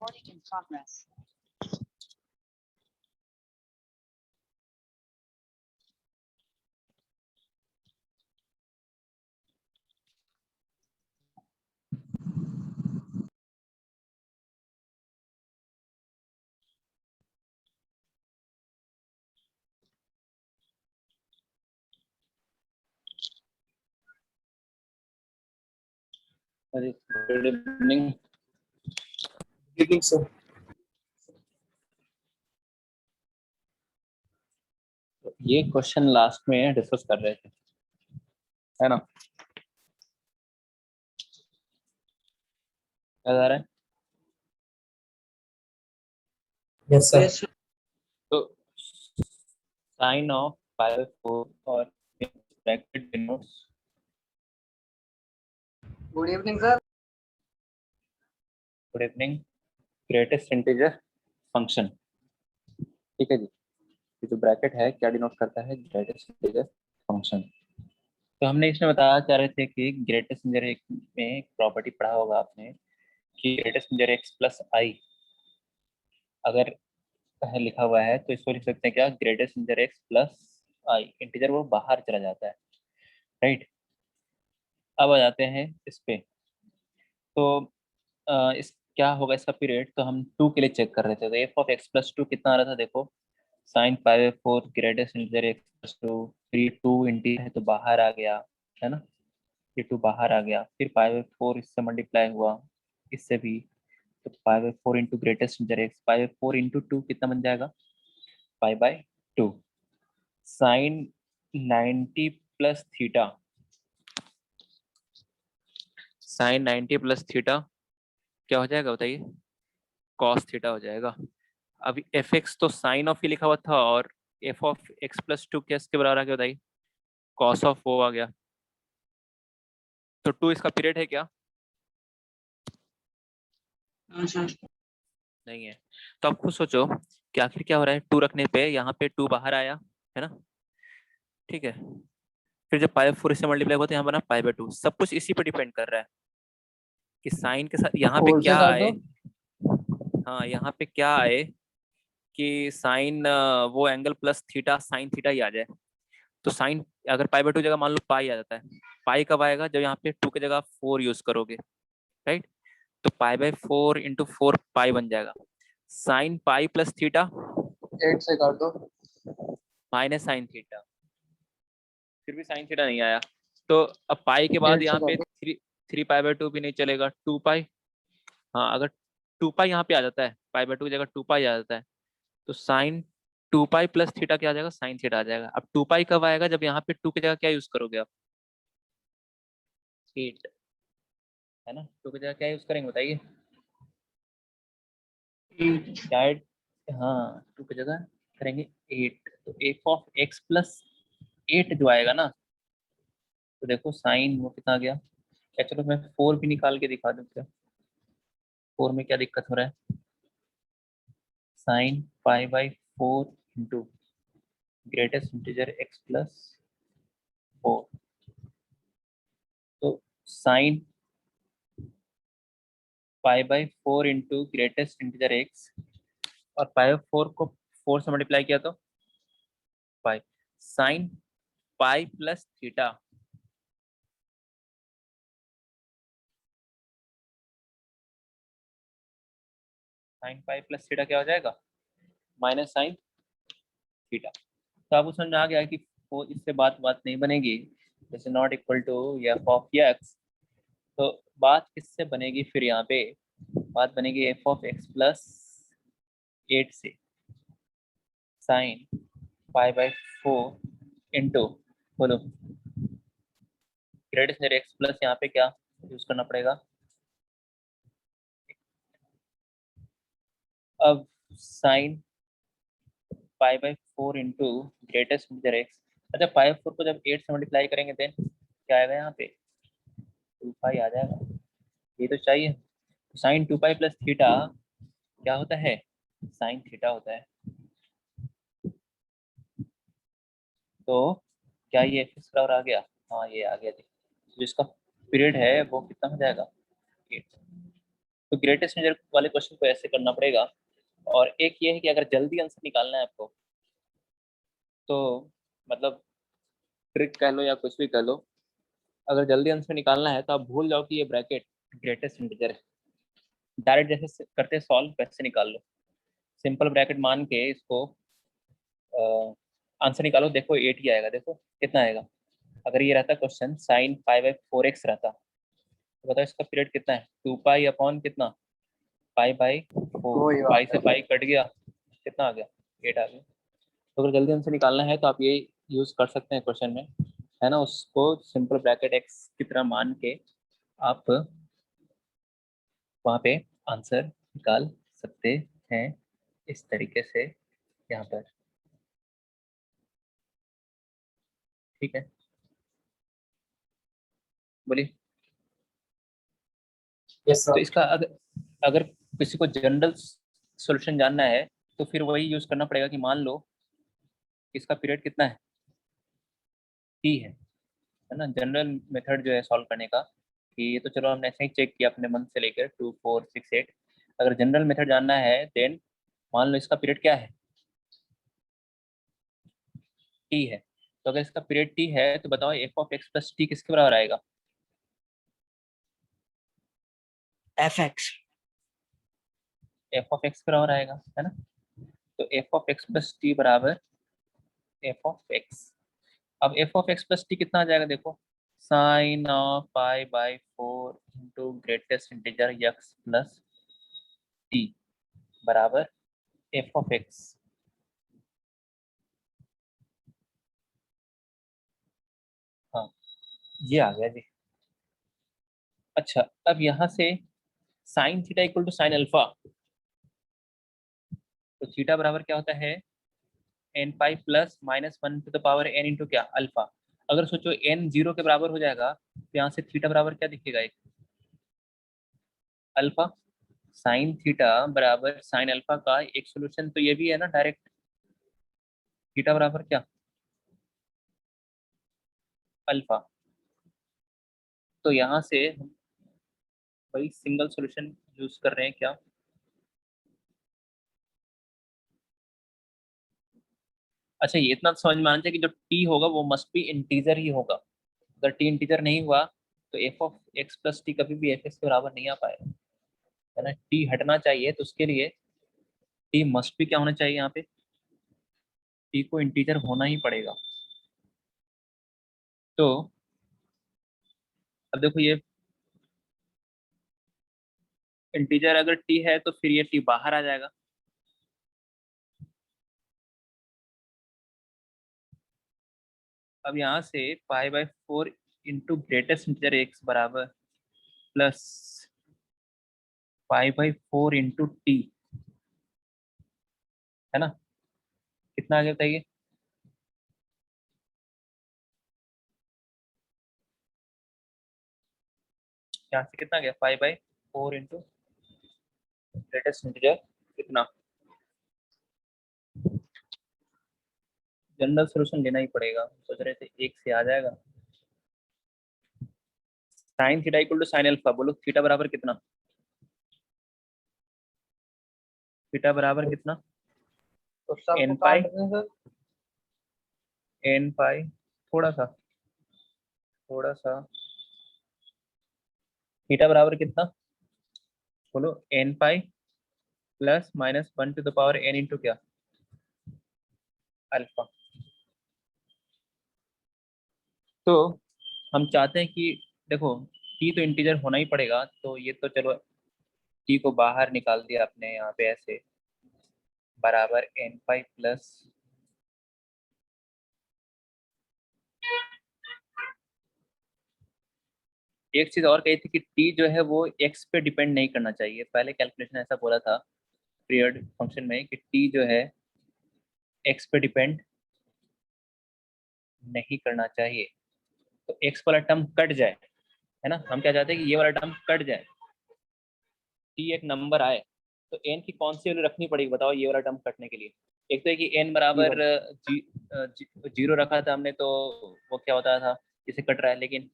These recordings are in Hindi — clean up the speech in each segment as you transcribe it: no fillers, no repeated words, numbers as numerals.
Recording in progress. Good evening. Good evening, sir. ये क्वेश्चन लास्ट में डिस्कस कर रहे थे, है ना? याद आ रहा है? Yes, sir. तो साइन ऑफ पाई 4 और bracket denotes Good evening, sir. Good evening greatest integer function. ठीक है जी, ये जो ब्रैकेट है क्या डिनोट करता है? Greatest integer function. तो हमने इसमें बताया जा रहे थे कि ग्रेटेस्ट इंटीजर में एक प्रॉपर्टी पढ़ा होगा आपने कि ग्रेटेस्ट इंटीजर एक्स प्लस आई अगर लिखा हुआ है तो इसको लिख सकते हैं क्या? ग्रेटेस्ट इंटीजर एक्स प्लस आई। इंटीजर वो बाहर चला जाता है, राइट? अब आ जाते हैं इस पे। तो इस क्या होगा इसका पीरियड? तो हम 2 के लिए चेक कर रहे थे। तो एफ ऑफ एक्स प्लस 2 कितना आ रहा था? देखो, sine pi by 4 greatest integer x plus 2। फिर ये 2 इंटीजर है तो बाहर आ गया, है ना? ये 2 बाहर आ गया। फिर पाई बाई 4 इससे मल्टीप्लाई हुआ, इससे भी। तो pi by 4 into greatest integer x, pi by 4 into 2 कितना बन जाएगा? Pi by 2। Sine 90 plus theta, sine 90 plus theta क्या हो जाएगा बताइए? कॉस थीटा हो जाएगा। अभी एफ एक्स तो साइन ऑफ ही लिखा हुआ था और एफ ऑफ एक्स प्लस 2 किसके बराबर आ गया बताइए? कॉस ऑफ वो आ गया। तो 2 इसका पीरियड है क्या? नहीं है। तो आप खुद सोचो कि आखिर क्या हो रहा है। 2 रखने पे यहाँ पे 2 बाहर आया, है ना? ठीक है। फिर जब पाई 4 से मल्टीप्लाई हुआ तो यहाँ बना पाई बाई 2। सब कुछ इसी पे डिपेंड कर रहा है कि साइन के साथ यहाँ पे और से क्या काटो। आए। हाँ, यहाँ पे क्या आए कि साइन वो angle plus theta sine theta ही आ जाए। तो साइन अगर पाई बाई 2 जगह मान लो पाई आ जाता है। पाई कब आएगा? जब यहाँ पे 2 की जगह 4 यूज करोगे, राइट? तो पाई बाई 4 इंटू 4 पाई बन जाएगा। साइन पाई प्लस थीटा 8 से काट दो। Minus sine theta. फिर भी साइन थीटा नहीं आया। तो अब पाई के बाद 8 से यहाँ पे काट दो। 3 पाई बाई 2 भी नहीं चलेगा, 2 पाई। हाँ, अगर 2 पाई यहाँ पे आ जाता है, पाई बाई 2 की जगह 2 पाई आ जाता है, तो साइन 2 पाई प्लस थीटा क्या आ जाएगा? साइन थीटा आ जाएगा। अब 2 पाई कब आएगा? जब यहाँ पे 2 की जगह क्या यूज करोगे आप? 8, है ना? 2 की जगह क्या यूज करेंगे बताइए? क्या? हाँ, 2 की जगह करेंगे 8। तो एफ ऑफ एक्स प्लस 8 जो आएगा ना, तो देखो साइन वो कितना आ गया? क्या, चलो मैं 4 भी निकाल के दिखा दूं क्या? 4 में क्या दिक्कत हो रहा है? Sine pi by 4 into greatest integer x plus 4। तो sine pi by 4 into greatest integer x, और पाई बाई 4 को 4 से मल्टीप्लाई किया तो pi. Sine pi plus theta, sine pi plus theta क्या हो जाएगा? Minus sine theta. तो आपको समझ में आ गया कि वो इससे बात नहीं बनेगी। जैसे not equal to f of x, तो बात किससे बनेगी फिर? यहाँ पे बात बनेगी एफ ऑफ एक्स प्लस 8 से साइन पाई बाई 4 इंटू, बोलो, ग्रेड से एक्स प्लस यहाँ पे क्या यूज करना पड़ेगा? अब sine pi by 4 into greatest integer x. अच्छा, पाई 4 को जब 8 से मल्टीप्लाई करेंगे देन क्या आएगा? यहाँ पे 2 पाई आ जाएगा। ये तो चाहिए। तो साइन 2 पाई प्लस थीटा क्या होता है? साइन थीटा होता है। तो क्या ये फिक्स बराबर आ गया? हाँ, ये आ गया। देखिए, जो इसका पीरियड है वो कितना हो जाएगा? 8। तो तो ग्रेटेस्ट इंटीजर वाले क्वेश्चन को ऐसे करना पड़ेगा। और एक ये है कि अगर जल्दी आंसर निकालना है आपको, तो मतलब ट्रिक कह लो या कुछ भी कह लो, अगर जल्दी आंसर निकालना है तो आप भूल जाओ कि ये ब्रैकेट ग्रेटेस्ट इंटीजर है। डायरेक्ट जैसे करते सॉल्व वैसे निकाल लो। सिंपल ब्रैकेट मान के इसको आंसर निकालो। देखो 8 ही आएगा। देखो कितना आएगा। अगर ये रहता question sine pi by 4x रहता, तो बताओ इसका पीरियड कितना है। 2 पाई अपॉन कितना, पाई बाई 4। वही पाई बात से है। पाई कट गया, कितना आ गया, 8 आ गया। तो अगर जल्दी आंसर निकालना है तो आप ये यूज कर सकते हैं क्वेश्चन में, है ना। उसको सिंपल ब्रैकेट एक्स की तरह मान के आप वहाँ पे आंसर निकाल सकते हैं इस तरीके से यहाँ पर। ठीक है, बोलिए। यस तो सर। इसका अगर अगर किसी को जनरल सॉल्यूशन जानना है तो फिर वही यूज करना पड़ेगा कि मान लो इसका पीरियड कितना है, टी है ना। जनरल मेथड जो है सॉल्व करने का, कि ये तो चलो हमने ऐसे ही चेक किया अपने मन से लेकर 2 4 6 8। अगर जनरल मेथड जानना है देन मान लो इसका पीरियड क्या है, टी है। तो अगर इसका पीरियड टी है तो बताओ f of x plus T किसके बराबर आएगा। F x. F of x के बराबर आएगा, है ना। तो f of x plus T बराबर एफ ऑफ एक्स। अब f of x plus T कितना आ जाएगा, देखो sine of pi by 4 into greatest integer x plus T बराबर एफ ऑफ एक्स। हाँ, ये आ गया जी। अच्छा, अब यहाँ से sine theta equal to sine alpha, तो थीटा बराबर क्या होता है, n pi plus minus 1 to the power n into क्या, अल्फा। अगर सोचो एन 0 के बराबर हो जाएगा तो यहाँ से थीटा बराबर क्या दिखेगा, एक अल्फा। साइन थीटा बराबर साइन अल्फा का एक सोल्यूशन तो ये भी है ना डायरेक्ट, थीटा बराबर क्या, अल्फा। तो यहाँ से हम वही सिंगल सोल्यूशन यूज कर रहे हैं क्या। अच्छा, ये इतना तो समझ में आना चाहिए कि जो टी होगा वो मस्ट बी इंटीजर ही होगा। अगर टी इंटीजर नहीं हुआ तो f of x plus T कभी भी एफ एक्स के बराबर नहीं आ पाएगा, है ना। टी हटना चाहिए तो उसके लिए टी मस्ट भी क्या होना चाहिए, यहाँ पे टी को इंटीजर होना ही पड़ेगा। तो अब देखो ये इंटीजर अगर टी है तो फिर ये टी बाहर आ जाएगा। अब यहाँ से pi by 4 into greatest integer x बराबर plus pi by 4 into t, है ना। कितना आ गया बताइए। यहाँ से कितना गया, 5/4 इंटू ग्रेटेस्ट इंटीजर कितना। जनरल सोल्यूशन लेना ही पड़ेगा, सोच रहे थे एक से आ जाएगा। Sine theta equal to sine alpha, बोलो थीटा बराबर कितना, थीटा बराबर कितना, तो सबको एन पाई, काट दें सर। एन पाई, थोड़ा सा थोड़ा सा, थीटा बराबर कितना, बोलो n pi plus minus 1 to the power n into क्या, अल्फा। तो हम चाहते हैं कि देखो टी तो इंटीजर होना ही पड़ेगा, तो ये तो चलो टी को बाहर निकाल दिया आपने यहाँ पे ऐसे, बराबर एन पाई प्लस, एक चीज और कही थी कि टी जो है वो एक्स पे डिपेंड नहीं करना चाहिए। पहले कैलकुलेशन ऐसा बोला था पीरियड फंक्शन में कि टी जो है एक्स पे डिपेंड नहीं करना चाहिए। तो एक्स वाला टर्म कट जाए, है ना। हम क्या चाहते हैं कि ये वाला टर्म कट जाए, टी एक नंबर आए। तो एन की कौन सी वैल्यू रखनी पड़ेगी बताओ ये वाला टर्म कटने के लिए। एक तो है कि एन बराबर जीरो रखा था हमने, तो वो क्या होता था, इसे कट रहा है। लेकिन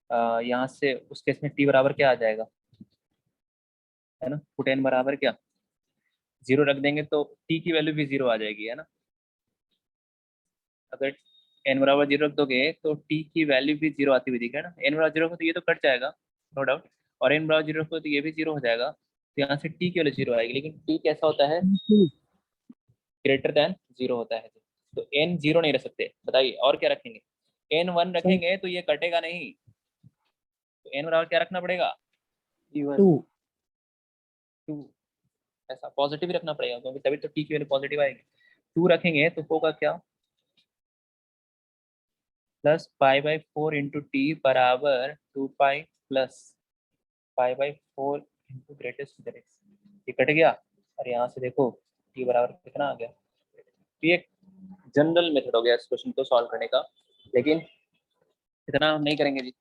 यहाँ से उस केस में टी बराबर क्या आ जाएगा, है ना। पुट n बराबर क्या 0 रख देंगे तो t की वैल्यू भी 0 आ जाएगी, है ना। अगर n बराबर 0 रख दोगे तो t की वैल्यू भी 0 आती हुई दिखे ना। n बराबर 0 हो तो ये तो कट जाएगा, नो डाउट, और n बराबर 0 हो तो ये भी 0 हो जाएगा, तो यहाँ से t की वैल्यू 0 आएगी। लेकिन t कैसा होता है, ग्रेटर देन 0 होता है, तो n 0 नहीं रख सकते। बताइए और क्या रखेंगे, n 1 रखेंगे तो ये कटेगा नहीं, तो n बराबर क्या रखना पड़ेगा, टू 2। ऐसा पॉजिटिव ही रखना पड़ेगा क्योंकि तभी तो t की वैल्यू पॉजिटिव आएगी। 2 रखेंगे तो होगा क्या, plus pi by 4 into T बराबर 2 pi plus pi by 4 into greatest इधर एक्स। ये कट गया और यहाँ से देखो टी बराबर कितना आ गया। तो ये एक जनरल मेथड हो गया इस क्वेश्चन को सॉल्व करने का, लेकिन इतना हम नहीं करेंगे जी।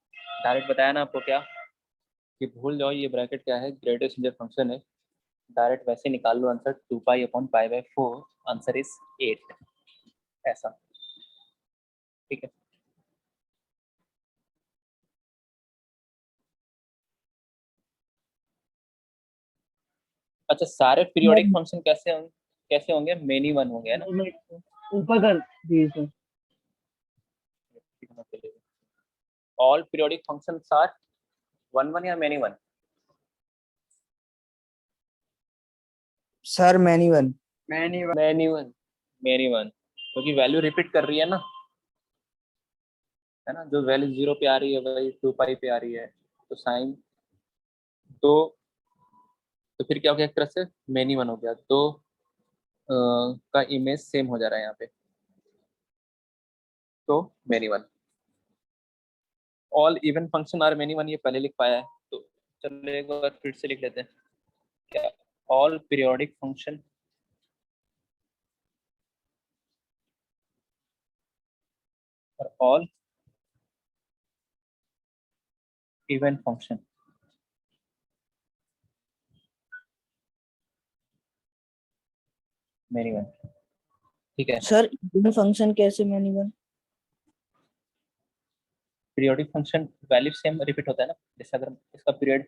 डायरेक्ट बताया ना आपको क्या कि भूल जाओ ये ब्रैकेट क्या है, ग्रेटेस्ट इंटीजर फंक्शन है। डायरेक्ट वैसे निकाल लो answer, 2 pi upon pi by 4, answer is 8। ऐसा, ठीक है। अच्छा, सारे पीरियोडिक फंक्शन कैसे होंगे, मेनी वन होंगे, है ना। ऊपर कर दीजिए all periodic functions are one one या many one. Sir. Many one many one क्योंकि वैल्यू रिपीट कर रही है ना, है ना। जो वैल्यू 0 पे आ रही है वही 2 पाई पे आ रही है, तो साइन तो फिर क्या हो गया, एक तरह से मेनी वन हो गया, तो का इमेज सेम हो जा रहा है यहाँ पे, तो many one. All even function are many one, ये पहले लिख पाया है, तो चलो एक बार फिर से लिख लेते हैं। क्या ऑल पीरियोडिक फंक्शन और all even function many one, ठीक है। सर। फंक्शन कैसे many one? Periodic function value same repeat होता है ना, जैसे अगर इसका पीरियड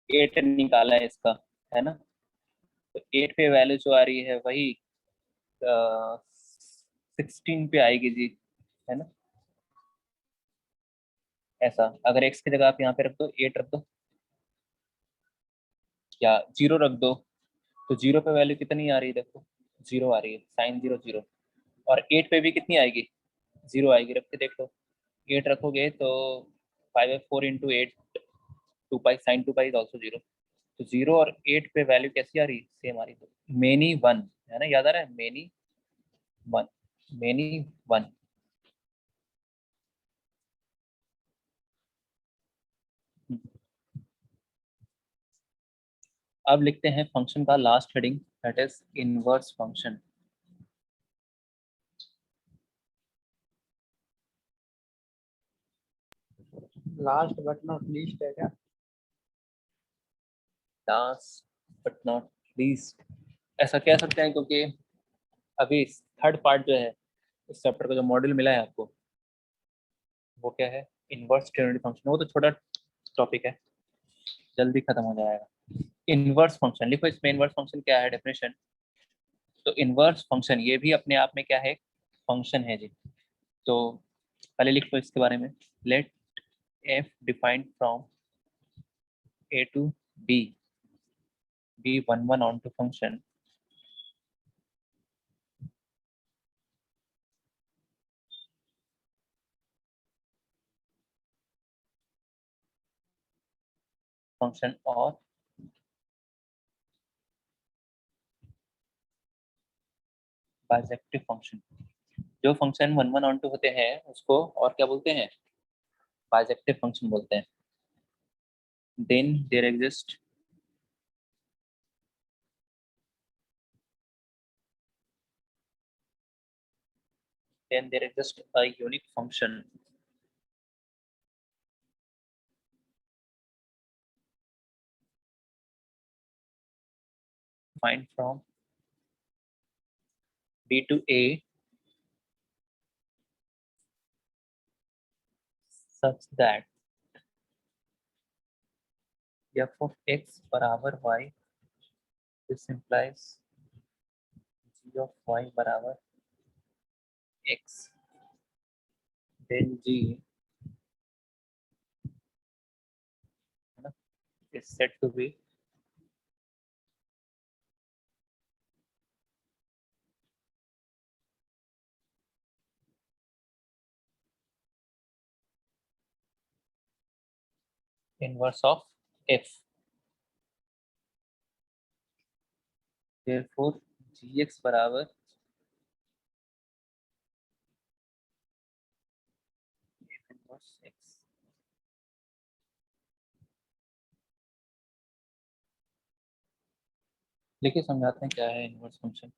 8 निकाला है इसका, है ना, तो 8 पे वैल्यू जो आ रही है वही 16 पे आएगी जी, है ना। ऐसा अगर x की जगह आप यहाँ पे रख दो 8 रख दो या 0 रख दो, तो 0 पे वैल्यू कितनी आ रही है, देखो 0 आ रही है, साइन 0 0, और 8 पे भी कितनी आएगी, 0 आएगी, रख के देख लो। 8 रखोगे तो 5/4 into 8, 2 pi sine 2 pi is also 0, तो 0 और 8 पे वैल्यू कैसी आ रही, सेम आ रही, तो मेनी वन, है ना, याद आ रहा है, मेनी वन, मेनी वन। अब लिखते हैं फंक्शन का last heading, that is inverse function. Last but not least है क्या? लास्ट बट नॉट लीस्ट ऐसा कह सकते हैं, क्योंकि अभी थर्ड पार्ट जो है इस चैप्टर का, जो मॉड्यूल मिला है आपको, वो क्या है, इनवर्स ट्रिनोमिनल फंक्शन। वो तो छोटा टॉपिक है, जल्दी खत्म हो जाएगा। इनवर्स फंक्शन लिखो, इसमें इनवर्स फंक्शन क्या है, डेफिनेशन। तो इनवर्स फंक्शन ये भी अपने आप में क्या है, फंक्शन है जी। तो पहले लिख लो इसके बारे में, let f defined from A to B B one one onto function function और बाइजेक्टिव फंक्शन। जो function one one onto होते हैं उसको और क्या बोलते हैं, बाइजेक्टिव फंक्शन बोलते हैं। Then there exist a unique function defined from B to A such that f of x बराबर y, this implies g of y बराबर x, then g है ना is said to be inverse of f. therefore gx बराबर f inverse x. देखिए समझाते हैं क्या है इनवर्स फंक्शन।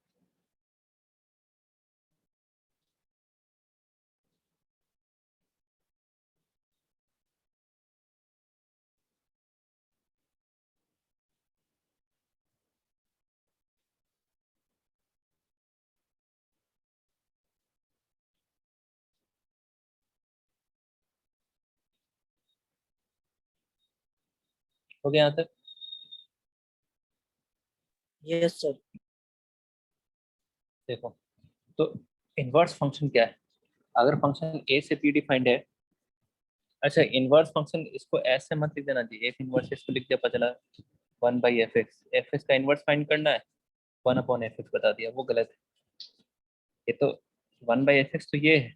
हो गया यहाँ तक? Yes sir. देखो तो इनवर्स फंक्शन क्या है? अगर फंक्शन ए से पी डिफाइंड है, अच्छा इनवर्स फंक्शन इसको ऐसे मत लिख देना चाहिए, एफ इनवर्स इसको लिख दिया पता चला 1/fx, एफ एक्स का इनवर्स फाइंड करना है 1/fx बता दिया, वो गलत है। ये तो 1/fx तो ये है,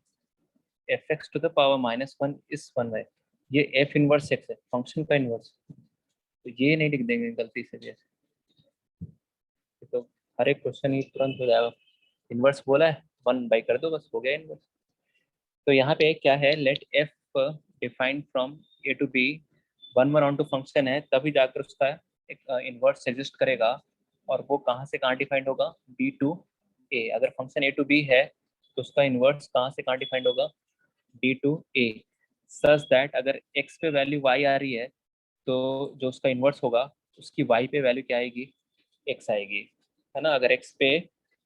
fx to the power -1 is 1/, ये एफ इनवर्स एक्स है फंक्शन का इनवर्स, तो ये नहीं लिख देंगे गलती से भी ऐसे। ये तो हर एक क्वेश्चन ही तुरंत हो जाएगा, इनवर्स बोला है 1/, कर दो बस हो गया इनवर्स। तो यहाँ पे क्या है, let f defined from A to B 1 onto function है, तभी जाकर उसका एक इनवर्स एग्जिस्ट करेगा, और वो कहाँ से कहाँ डिफाइंड होगा, बी टू ए। अगर फंक्शन ए टू बी है तो उसका इनवर्स कहाँ से कहाँ डिफाइंड होगा, B to A, such that अगर एक्स पे वैल्यू वाई आ रही है तो जो उसका इनवर्स होगा उसकी वाई पे वैल्यू क्या आएगी, एक्स आएगी, है ना। अगर एक्स पे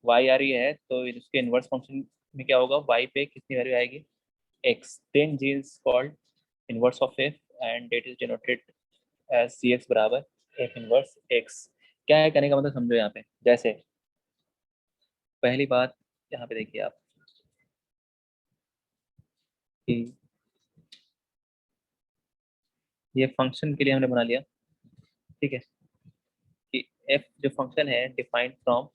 वाई आ रही है तो उसके इनवर्स फंक्शन में क्या होगा, वाई पे कितनी वैल्यू आएगी, x, then g is called inverse of f and it is denoted as cx बराबर f inverse x। क्या है कहने का मतलब समझो यहाँ पे, जैसे पहली बात यहाँ पे देखिए आप कि ये फंक्शन के लिए हमने बना लिया, ठीक है, कि f जो फंक्शन है defined from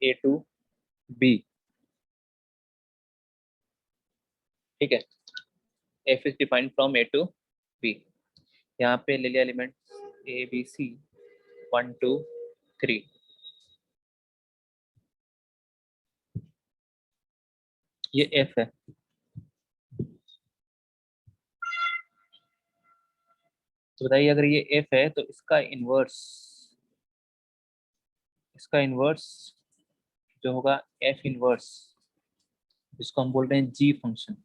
a to b, ठीक है, f is defined from a to b। यहाँ पे ले लिया एलिमेंट a b c 1 2 3, ये f है। तो बताइए अगर ये f है तो इसका इनवर्स जो होगा f इनवर्स, जिसको हम बोल रहे हैं g फंक्शन।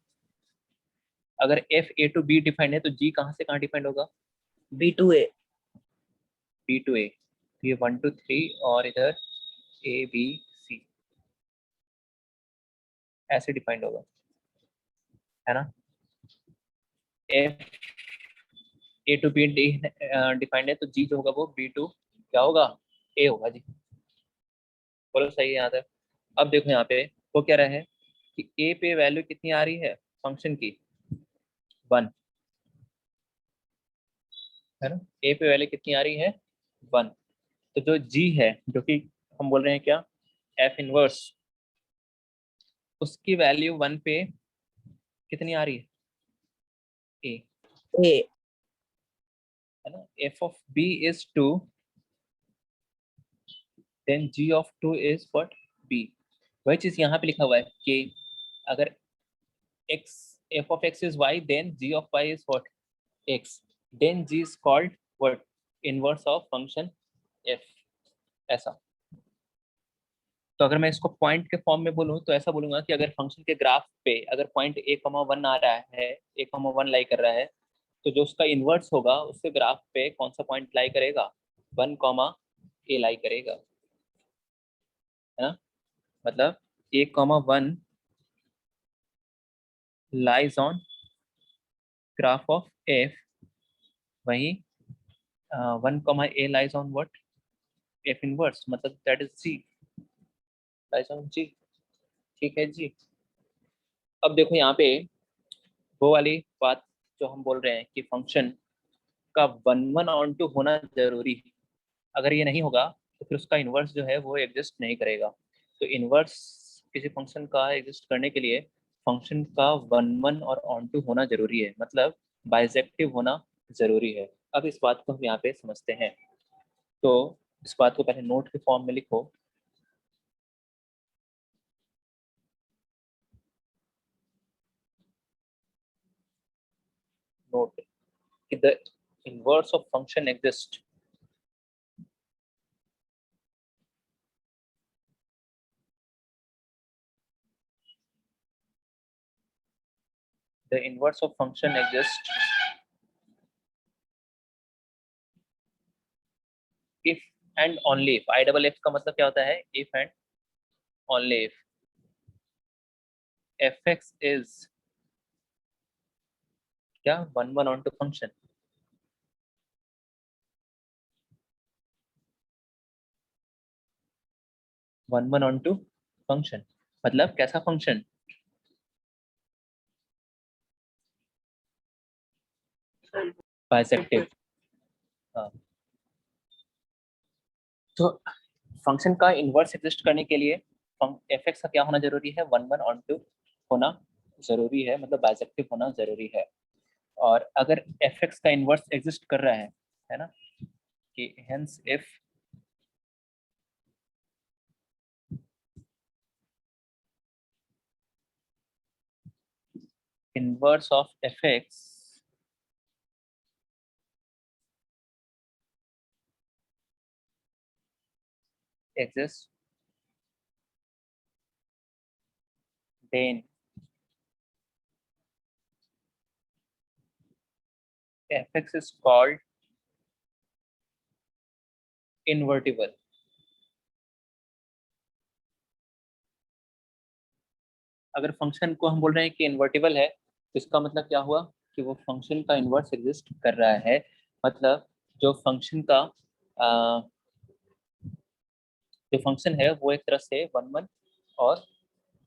अगर f a to b defined है तो g कहाँ से कहाँ डिफाइंड होगा, B to A. b to a, तो ये 1 2 3 और इधर a b c ऐसे डिफाइंड होगा, है ना। f a to b defined है तो g जो होगा वो b टू क्या होगा, a होगा जी। बोलो सही है यहाँ तक? अब देखो यहाँ पे वो कह रहा है कि a पे वैल्यू कितनी आ रही है फंक्शन की, 1, है ना। a पे वैल्यू कितनी आ रही है, 1। तो जो g है जो कि हम बोल रहे हैं क्या, f इनवर्स, उसकी वैल्यू 1 पे कितनी आ रही है, a, ए। है ना। f of b is 2, then g of 2 is what, b। वही चीज यहाँ पे लिखा हुआ है कि अगर x, f of x is y, then g of y is what, x, then g is called what, inverse of function f, ऐसा। तो अगर मैं इसको पॉइंट के फॉर्म में बोलूँ तो ऐसा बोलूंगा कि अगर फंक्शन के ग्राफ पे अगर पॉइंट a,1 आ रहा है, a,1 लाई कर रहा है, तो जो उसका इनवर्स होगा उसके ग्राफ पे कौन सा पॉइंट लाई करेगा, 1, a लाई करेगा, है ना। मतलब a,1 lies on graph of f, वहीं 1 comma a lies on what? f inverse, मतलब that is g, lies on g। ठीक है जी। अब देखो यहाँ पे वो वाली बात जो हम बोल रहे हैं कि फंक्शन का 1 1 होना जरूरी है। अगर ये नहीं होगा तो फिर उसका इन्वर्स जो है वो एग्जिस्ट नहीं करेगा। तो इन्वर्स किसी फंक्शन का एग्जिस्ट करने के लिए फंक्शन का 1 1 होना जरूरी है, मतलब बाइजेक्टिव होना जरूरी है। अब इस बात को हम यहाँ पे समझते हैं। तो इस बात को पहले नोट के फॉर्म में लिखो। नोट कि the inverse of function exist. The inverse of function exist if and only if. I double F का मतलब क्या होता है? If and only if F x is क्या 1 1 फंक्शन। 1 1 फंक्शन मतलब कैसा फंक्शन? बाइसेक्टिव। हाँ। तो फंक्शन का इनवर्स एग्जिस्ट करने के लिए एफ एक्स का क्या होना जरूरी है? 1 1 होना जरूरी है, मतलब बाइसेक्टिव होना जरूरी है। और अगर एफ एक्स का इनवर्स एग्जिस्ट कर रहा है ना, कि hence if inverse of f x exists, then fx is called invertible। अगर फंक्शन को हम बोल रहे हैं कि इन्वर्टिबल है तो इसका मतलब क्या हुआ? कि वो फंक्शन का इन्वर्स एग्जिस्ट कर रहा है। मतलब जो फंक्शन का जो फंक्शन है वो एक तरह से 1 1 और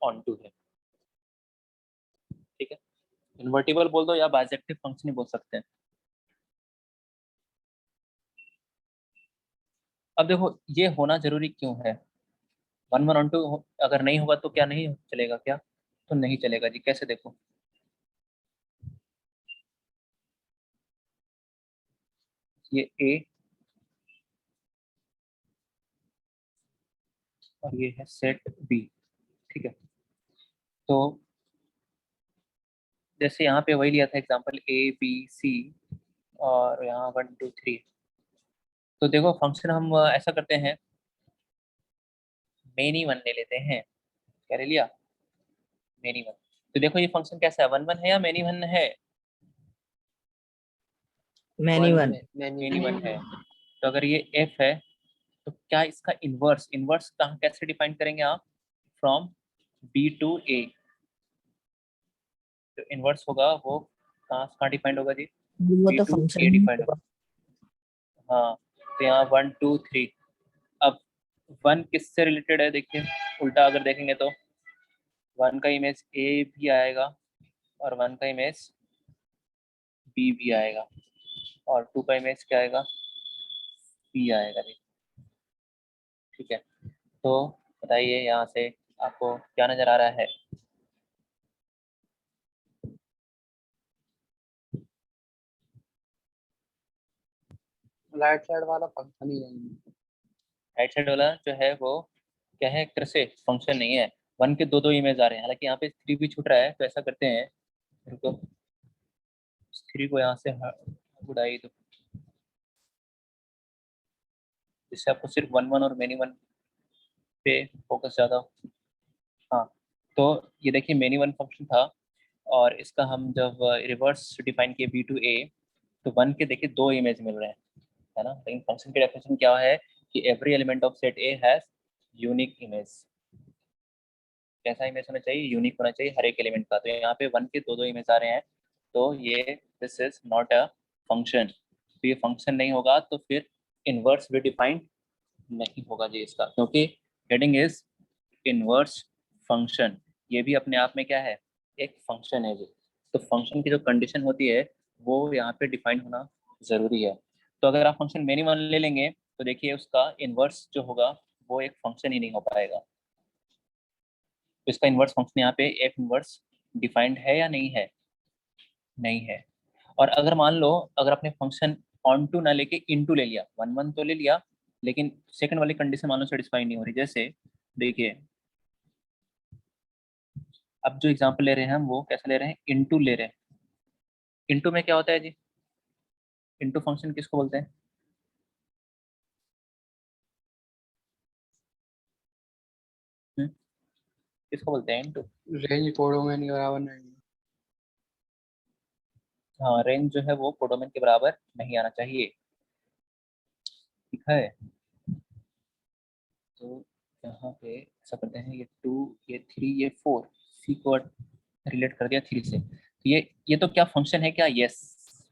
ऑन टू है। ठीक है, इन्वर्टिबल बोल दो या बाइजेक्टिव फंक्शन ही बोल सकते हैं। अब देखो ये होना जरूरी क्यों है? 1 1 अगर नहीं होगा तो क्या नहीं चलेगा क्या? तो नहीं चलेगा जी। कैसे? देखो ये ए और ये है सेट बी। ठीक है, तो जैसे यहाँ पे वही लिया था एग्जांपल ए बी सी और यहाँ 1 2 3। तो देखो फंक्शन हम ऐसा करते हैं, मेनी वन ले लेते हैं। क्या ले लिया? Many one. तो देखो ये फंक्शन कैसा है? 1 1 है या मेनी वन है? Many one one. Many one है। तो अगर ये एफ है तो क्या इसका इनवर्स, इनवर्स कहाँ कैसे डिफाइन करेंगे आप? फ्रॉम बी टू ए। जो इनवर्स होगा वो कहाँ कहाँ डिफाइंड होगा जी? वो बी तो टू फंक्शन ए ही डिफाइंड होगा। होगा। हाँ, तो यहाँ 1 2 3। अब वन किससे रिलेटेड है? देखिए उल्टा अगर देखेंगे तो वन का इमेज ए भी आएगा और वन का इमेज बी भी आएगा और टू का इमेज क्या आएगा? बी आएगा। ठीक है, तो बताइए यहाँ से आपको क्या नजर आ रहा है? राइट साइड वाला फंक्शन ही नहीं है। राइट साइड वाला जो है वो क्या है? एक तरह से फंक्शन नहीं है। वन के दो दो इमेज आ रहे हैं, हालांकि यहाँ पे थ्री भी छूट रहा है। तो ऐसा करते हैं, रुको, थ्री को यहाँ से उड़ाई दो, जिससे आपको सिर्फ 1 1 और मेनी वन पे फोकस ज्यादा हो। हाँ, तो ये देखिए मेनी वन फंक्शन था और इसका हम जब रिवर्स डिफाइन किए बी टू ए, तो वन के देखिए दो इमेज मिल रहे हैं, है ना। लेकिन फंक्शन की डेफिनेशन क्या है? कि every element of set A has unique image. कैसा इमेज होना चाहिए? यूनिक होना चाहिए हर एक एलिमेंट का। तो यहाँ पे वन के दो दो इमेज आ रहे हैं, तो ये this is not a function. तो ये फंक्शन नहीं होगा, तो फिर इनवर्स भी डिफाइंड नहीं होगा जी इसका, क्योंकि हेडिंग इज इनवर्स फंक्शन, ये भी अपने आप में क्या है, एक फंक्शन है जी। तो फंक्शन की जो कंडीशन होती है वो यहाँ पे डिफाइन होना जरूरी है। तो अगर आप फंक्शन मेनी वन ले लेंगे तो देखिए उसका इनवर्स जो होगा वो एक फंक्शन ही नहीं हो पाएगा। तो इसका इनवर्स फंक्शन यहाँ पे एफ इनवर्स डिफाइंड है या नहीं है? नहीं है। और अगर मान लो अगर आपने फंक्शन ऑन टू ना लेके इनटू ले लिया, वन वन तो ले लिया लेकिन सेकंड वाली कंडीशन मान लो सेटिस्फाई नहीं हो रही, जैसे देखिए अब जो एग्जांपल ले रहे हैं हम वो कैसे ले रहे हैं, इनटू ले रहे हैं। इनटू में क्या होता है जी, इनटू फंक्शन किसको बोलते हैं? किसको बोलते हैं इनटू? रेंज कोडोमेन के बराबर नहीं। हाँ, रेंज जो है वो कोडोमेन के बराबर नहीं आना चाहिए, ठीक है। तो यहाँ पे ऐसा करते हैं, ये 2 ये 3 ये 4, सी को रिलेट कर दिया 3 से, तो ये तो क्या फंक्शन है क्या? यस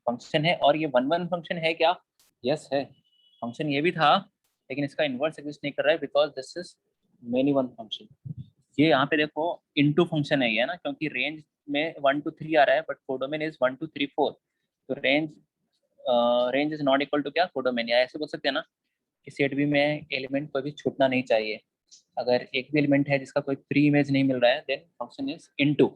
फंक्शन है। और ये वन वन फंक्शन है क्या? यस है। फंक्शन ये भी था लेकिन इसका इन्वर्स एग्जिस्ट नहीं कर रहा है because this is many one function. ये यहाँ पे देखो इनटू फंक्शन है ये ना, क्योंकि रेंज में 1 2 3 आ रहा है बट कोडोमेन इज 1 2 3 4। तो range is not equal to क्या, कोडोमेन। या ऐसे बोल सकते हैं ना कि सेट बी में एलिमेंट कोई भी छूटना नहीं चाहिए। अगर एक भी एलिमेंट है जिसका कोई प्री इमेज नहीं मिल रहा है देन फंक्शन इज इनटू।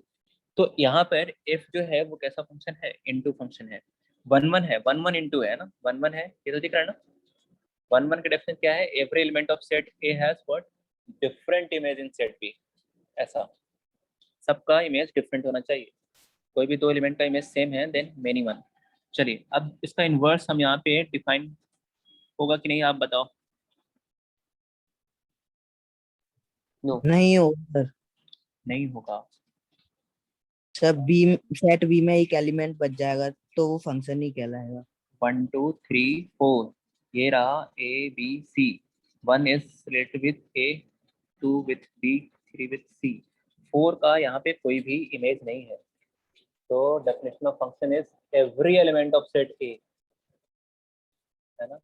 तो यहाँ पर एफ जो है वो कैसा फंक्शन है, इनटू फंक्शन है। वन वन है, वन वन इनटू है ना, वन वन है, ये तो दिख रहा है ना। वन वन का डेफिनेशन क्या है, every element of set A has what, different image in set B. ऐसा सबका इमेज डिफरेंट होना चाहिए, कोई भी दो एलिमेंट का इमेज सेम है देन मेनी वन। चलिए अब इसका इन्वर्स हम यहाँ पे डिफाइन होगा कि नहीं आप बताओ। नो। नहीं होगा सर। नहीं होगा। सर बी, सेट बी में एक एलिमेंट बच जाएगा तो वो फंक्शन ही कहलाएगा। 1 2 3 4 ये रहा A B C, one is related with A, two with B, three with C, four का यहाँ पे कोई भी इमेज नहीं है। तो definition of function is every element of set A, है ना।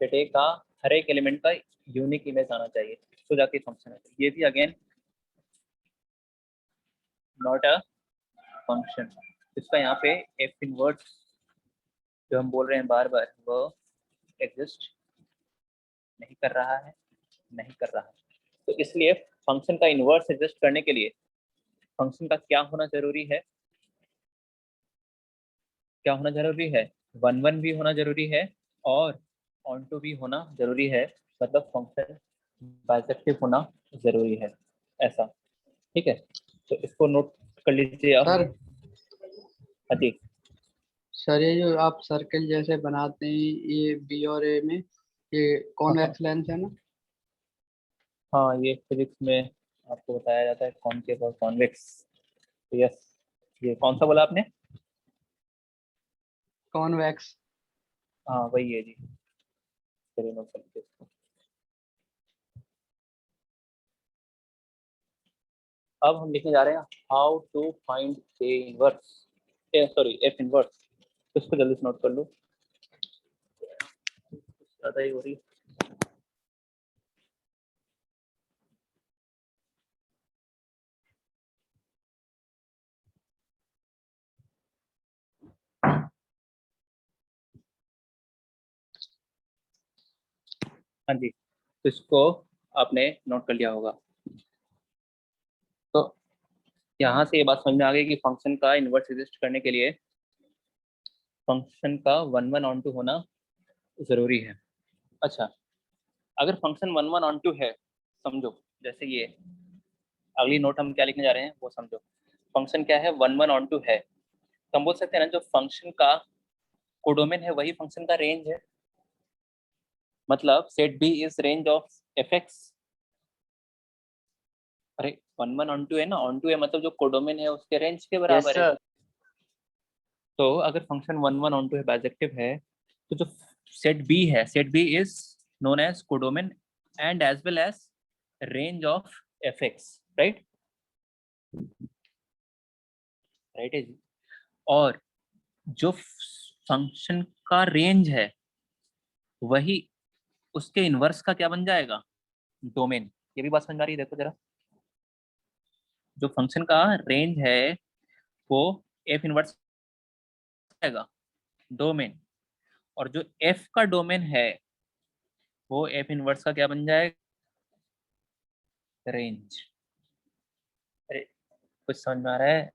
सेट ए का हर एक एलिमेंट का यूनिक इमेज आना चाहिए तो जाके फंक्शन है। ये भी अगेन नॉट अ फंक्शन। इसका यहाँ पे एफ इनवर्स जो हम बोल रहे हैं बार बार वो एग्जिस्ट नहीं कर रहा है, नहीं कर रहा है। तो इसलिए फंक्शन का इन्वर्स एग्जिस्ट करने के लिए फंक्शन का क्या होना जरूरी है, क्या होना जरूरी है, वन वन भी होना जरूरी है और ऑन टू भी होना जरूरी है, मतलब फंक्शन बाइसेक्टिव होना जरूरी है, ऐसा। ठीक है, तो इसको नोट कर लीजिए आप। सर हाँ जी। सर ये जो आप सर्कल जैसे बनाते हैं ये बी और ए में, ये कॉन्वेक्स लेंस है ना। हाँ ये फिजिक्स में आपको बताया जाता है कॉनकेव और कॉन्वेक्स। तो यस, ये कौन सा बोला आपने? कॉन्वेक्स। हाँ वही है जी, चलिए नोट कर लीजिए इसको। अब हम लिखने जा रहे हैं how to find a inverse, sorry f inverse. तो इसको जल्दी से नोट कर लो, ज़्यादा ही हो रही है। हाँ जी, तो इसको आपने नोट कर लिया होगा। तो यहाँ से ये बात समझ में आ गई कि फंक्शन का इन्वर्स एग्जिस्ट करने के लिए फंक्शन का वन वन ऑन टू होना जरूरी है। अच्छा, अगर function one one onto है, समझो जैसे ये अगली नोट हम क्या लिखने जा रहे हैं वो समझो। फंक्शन क्या है, वन वन ऑन टू है, तो हम बोल सकते हैं ना जो फंक्शन का कोडोमेन है वही फंक्शन का रेंज है। मतलब set B is range of f x. अरे वन वन ऑन टू है ना, ऑन टू है मतलब जो कोडोमेन है उसके रेंज के यस बराबर है। सर। तो अगर function one one onto है, बाइजेक्टिव है, तो जो सेट बी है, set B is known as codomain and as well as range of f x, right, right है जी। और जो फंक्शन का रेंज है वही उसके इनवर्स का क्या बन जाएगा, डोमेन। ये भी बात समझ आ रही है, देखो जरा, जो फंक्शन का रेंज है वो एफ इनवर्स आएगा डोमेन, और जो एफ का डोमेन है वो एफ इनवर्स का क्या बन जाएगा, रेंज। अरे कुछ समझ में आ रहा है?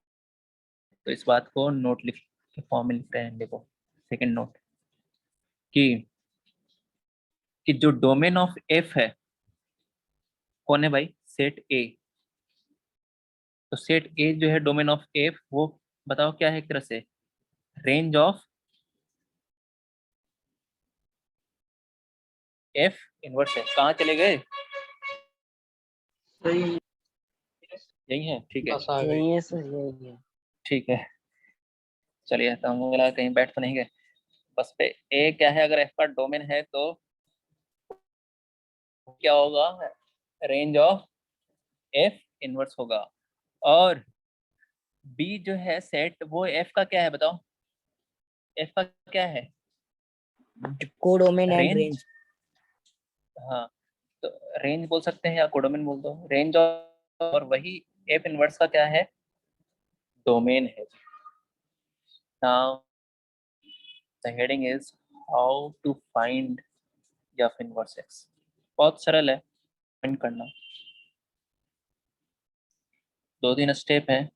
तो इस बात को नोट लिख के फॉर्म में लिख रहे हैं, देखो सेकंड नोट, कि जो डोमेन ऑफ एफ है कौन है भाई, सेट ए। तो सेट ए जो है डोमेन ऑफ एफ, वो बताओ क्या है, एक तरह से रेंज ऑफ एफ इनवर्स है। कहाँ चले गए, सही, यही है, ठीक है बस आ गई। यही है सर, यही है। ठीक है। चलिए, तो हम लगा कहीं बैठ तो नहीं गए। बस पे ए क्या है, अगर एफ का डोमेन है तो क्या होगा, रेंज ऑफ एफ इनवर्स होगा। और बी जो है सेट, वो एफ का क्या है बताओ, एफ का क्या है, कोडोमेन एंड रेंज। रेंज। हाँ, तो रेंज बोल सकते हैं या कोडोमेन बोल दो, रेंज और वही एफ इनवर्स का क्या है, डोमेन है। Now the heading is how to find f inverse x. बहुत सरल है फाइंड करना, 2-3 स्टेप है,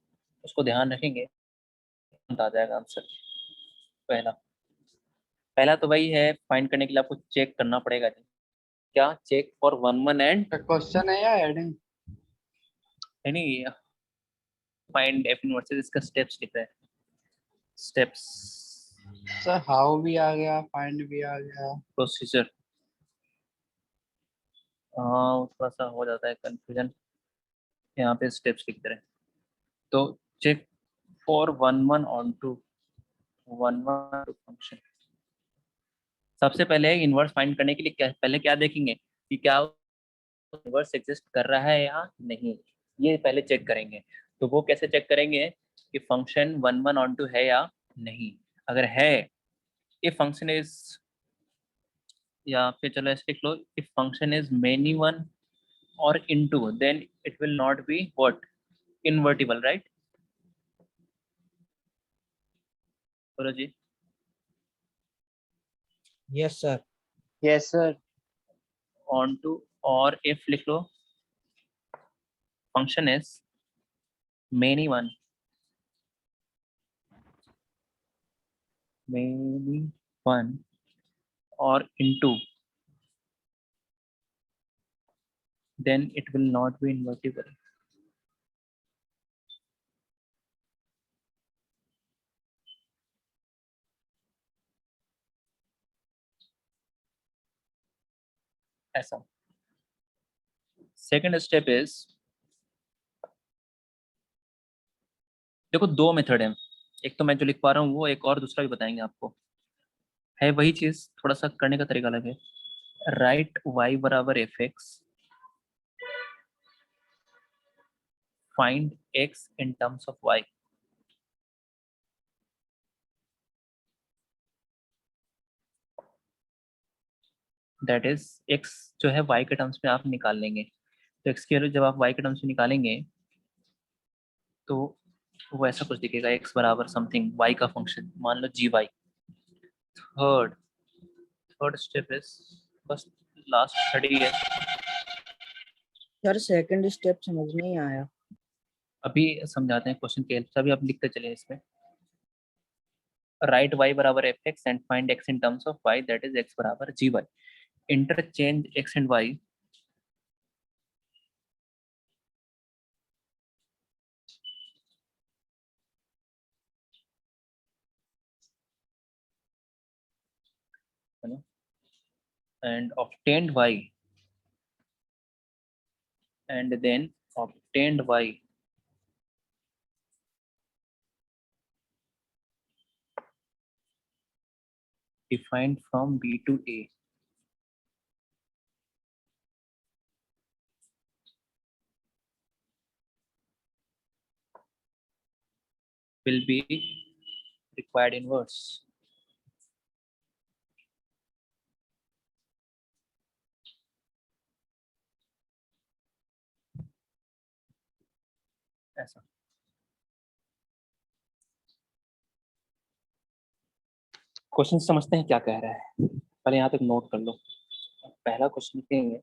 उसको ध्यान रखेंगे आ जाएगा आंसर। पहला पहला तो वही है, फाइंड करने के लिए आपको चेक करना पड़ेगा। क्या चेक फॉर 1 1 एंड क्वेश्चन है या heading? Any find f inverse, इसका स्टेप्स लिख रहा है, स्टेप्स सर हाउ भी आ गया, फाइंड भी आ गया। प्रोसीजर। हाँ वो थोड़ा सा हो जाता है कंफ्यूजन, यहाँ पे स्टेप्स लिख दे रहे हैं। तो चेक फॉर 1 1 फंक्शन। सबसे पहले इनवर्स फाइंड करने के लिए क्या, पहले क्या देखेंगे कि क्या इनवर्स एग्जिस्ट कर रहा है या नहीं, ये पहले चेक करेंगे। तो वो कैसे चेक करेंगे कि फंक्शन 1 1 है या नहीं। अगर है, if function is, या फिर चलो ऐसे लिख लो, if function is many one or into, then it will not be what, invertible, right? बोलो जी। Yes sir. Yes sir. on to, और if लिख लो, function is many one or into, then it will not be invertible. ऐसा। सेकेंड स्टेप इज, देखो 2 मेथड है, एक तो मैं जो लिख पा रहा हूँ वो, एक और दूसरा भी बताएंगे आपको, है वही चीज, थोड़ा सा करने का तरीका अलग है। राइट y बराबर f x, find x in terms of y। That is x जो है y के टर्म्स में आप निकाल लेंगे। तो x के जब आप y के टर्म्स में निकालेंगे तो वो ऐसा कुछ दिखेगा, x बराबर समथिंग y का फंक्शन, मान लो जी वाई। थर्ड स्टेप इज, बस लास्ट थर्ड ही है। सर सेकंड स्टेप समझ नहीं आया। अभी समझाते हैं क्वेश्चन के हेल्प से, अभी आप लिखते चले इसमें। राइट y बराबर f x and find x in terms of y, that is x बराबर g y. Interchange x and y, है ना, and obtained y, and then obtained y defined from B to A will be required inverse. ऐसा। क्वेश्चन समझते हैं क्या कह रहा है, पहले यहाँ तक नोट कर लो। पहला क्वेश्चन लिखेंगे,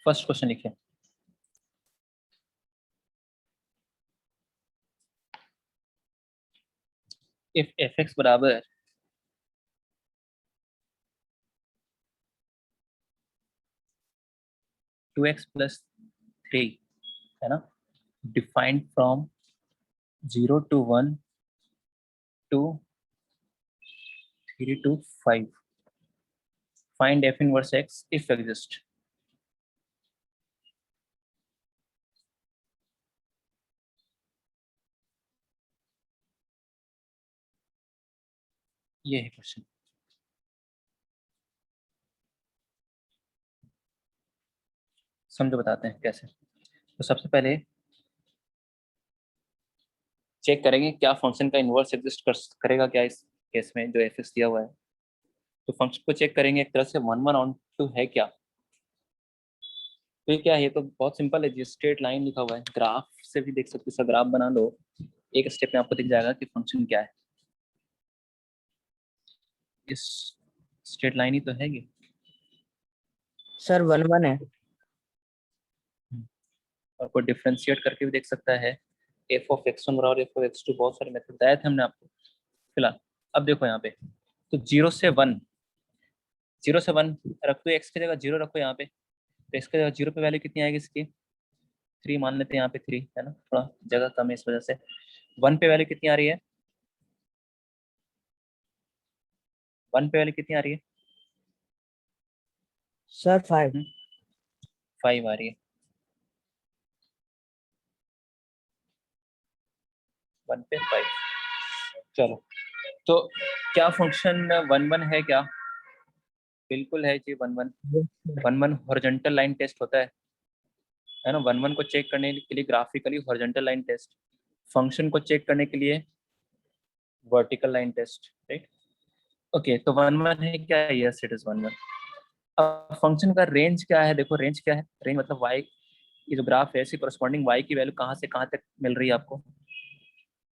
फर्स्ट क्वेश्चन लिखिए। इफ fx बराबर 2x + 3 है ना, defined from 0 to 1 to 3 to 5, find f inverse x if exist। ये है क्वेश्चन। समझो बताते हैं कैसे। तो सबसे पहले चेक करेंगे क्या फंक्शन का इनवर्स एग्जिस्ट करेगा क्या इस केस में जो एफ दिया हुआ है। तो फंक्शन को चेक करेंगे एक तरह से 1 1 ऑन टू है क्या। तो ये क्या है, ये तो बहुत सिंपल है जी, स्ट्रेट लाइन लिखा हुआ है, ग्राफ से भी देख सकते हो, इसका ग्राफ बना लो, एक स्टेप में आपको दिख जाएगा कि फंक्शन क्या है। इस स्ट्रेट लाइन ही तो है ये सर 1 1 है। और कोई डिफ्रेंशिएट करके भी देख सकता है। एफ ऑफ x1 और एफ ऑफ x2 बहुत सारे मेथड बताए थे हमने आपको फिलहाल। अब देखो यहाँ पे, तो 0 से 1 रख दो, x की जगह 0 रखो यहाँ पे, तो इसके जगह 0 पे वैल्यू कितनी आएगी इसकी 3 मान लेते हैं, यहाँ पे 3 है ना, थोड़ा जगह कम है इस वजह से। 1 पे वैल्यू कितनी आ रही है, 1 पे वैल्यू कितनी आ रही है सर 5। 5 आ रही है, 1 पे 5। चलो, तो क्या फंक्शन 1 1 है क्या, बिल्कुल है जी 1 1। 1 1 हॉरिजॉन्टल लाइन टेस्ट होता है ना, 1 1 को चेक करने के लिए graphically horizontal line test, function को चेक करने के लिए vertical line test, right. Okay, तो 1 1 है क्या, यस इट इज 1 1। अब फंक्शन का रेंज क्या है, देखो रेंज क्या है, रेंज मतलब y, ये जो ग्राफ है इसकी कोरस्पॉन्डिंग y की वैल्यू कहाँ से कहाँ तक मिल रही है आपको,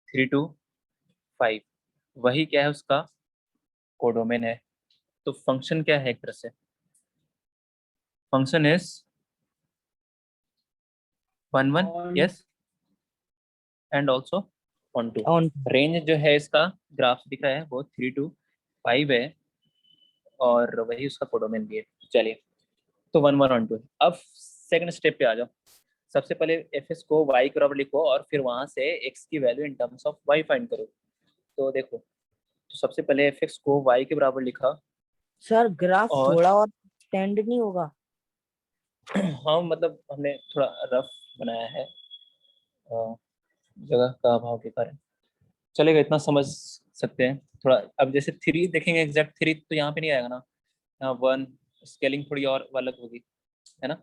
3 to 5, वही क्या है उसका कोडोमेन है। तो फंक्शन क्या है, एक तरह से function is 1 1 yes and also onto. On range जो है इसका ग्राफ दिख रहा है वो 3 to 5 है, और वही उसका कोडोमेन भी है। चलिए, तो 1 1 ऑन टू है। अब सेकंड स्टेप पे आ जाओ। सबसे पहले एफ एस को y के बराबर लिखो और फिर वहां से x की value in terms of y find करो। तो देखो, तो सबसे पहले एफ एक्स को y के बराबर लिखा, सर ग्राफ और थोड़ा और एक्सटेंड नहीं होगा। हाँ मतलब हमने थोड़ा रफ बनाया है जगह का अभाव के कारण, चलेगा इतना समझ सकते हैं थोड़ा। अब जैसे 3 देखेंगे, एग्जैक्ट 3 तो यहाँ पे नहीं आएगा ना, यहाँ 1 स्केलिंग थोड़ी और अलग होगी, है ना,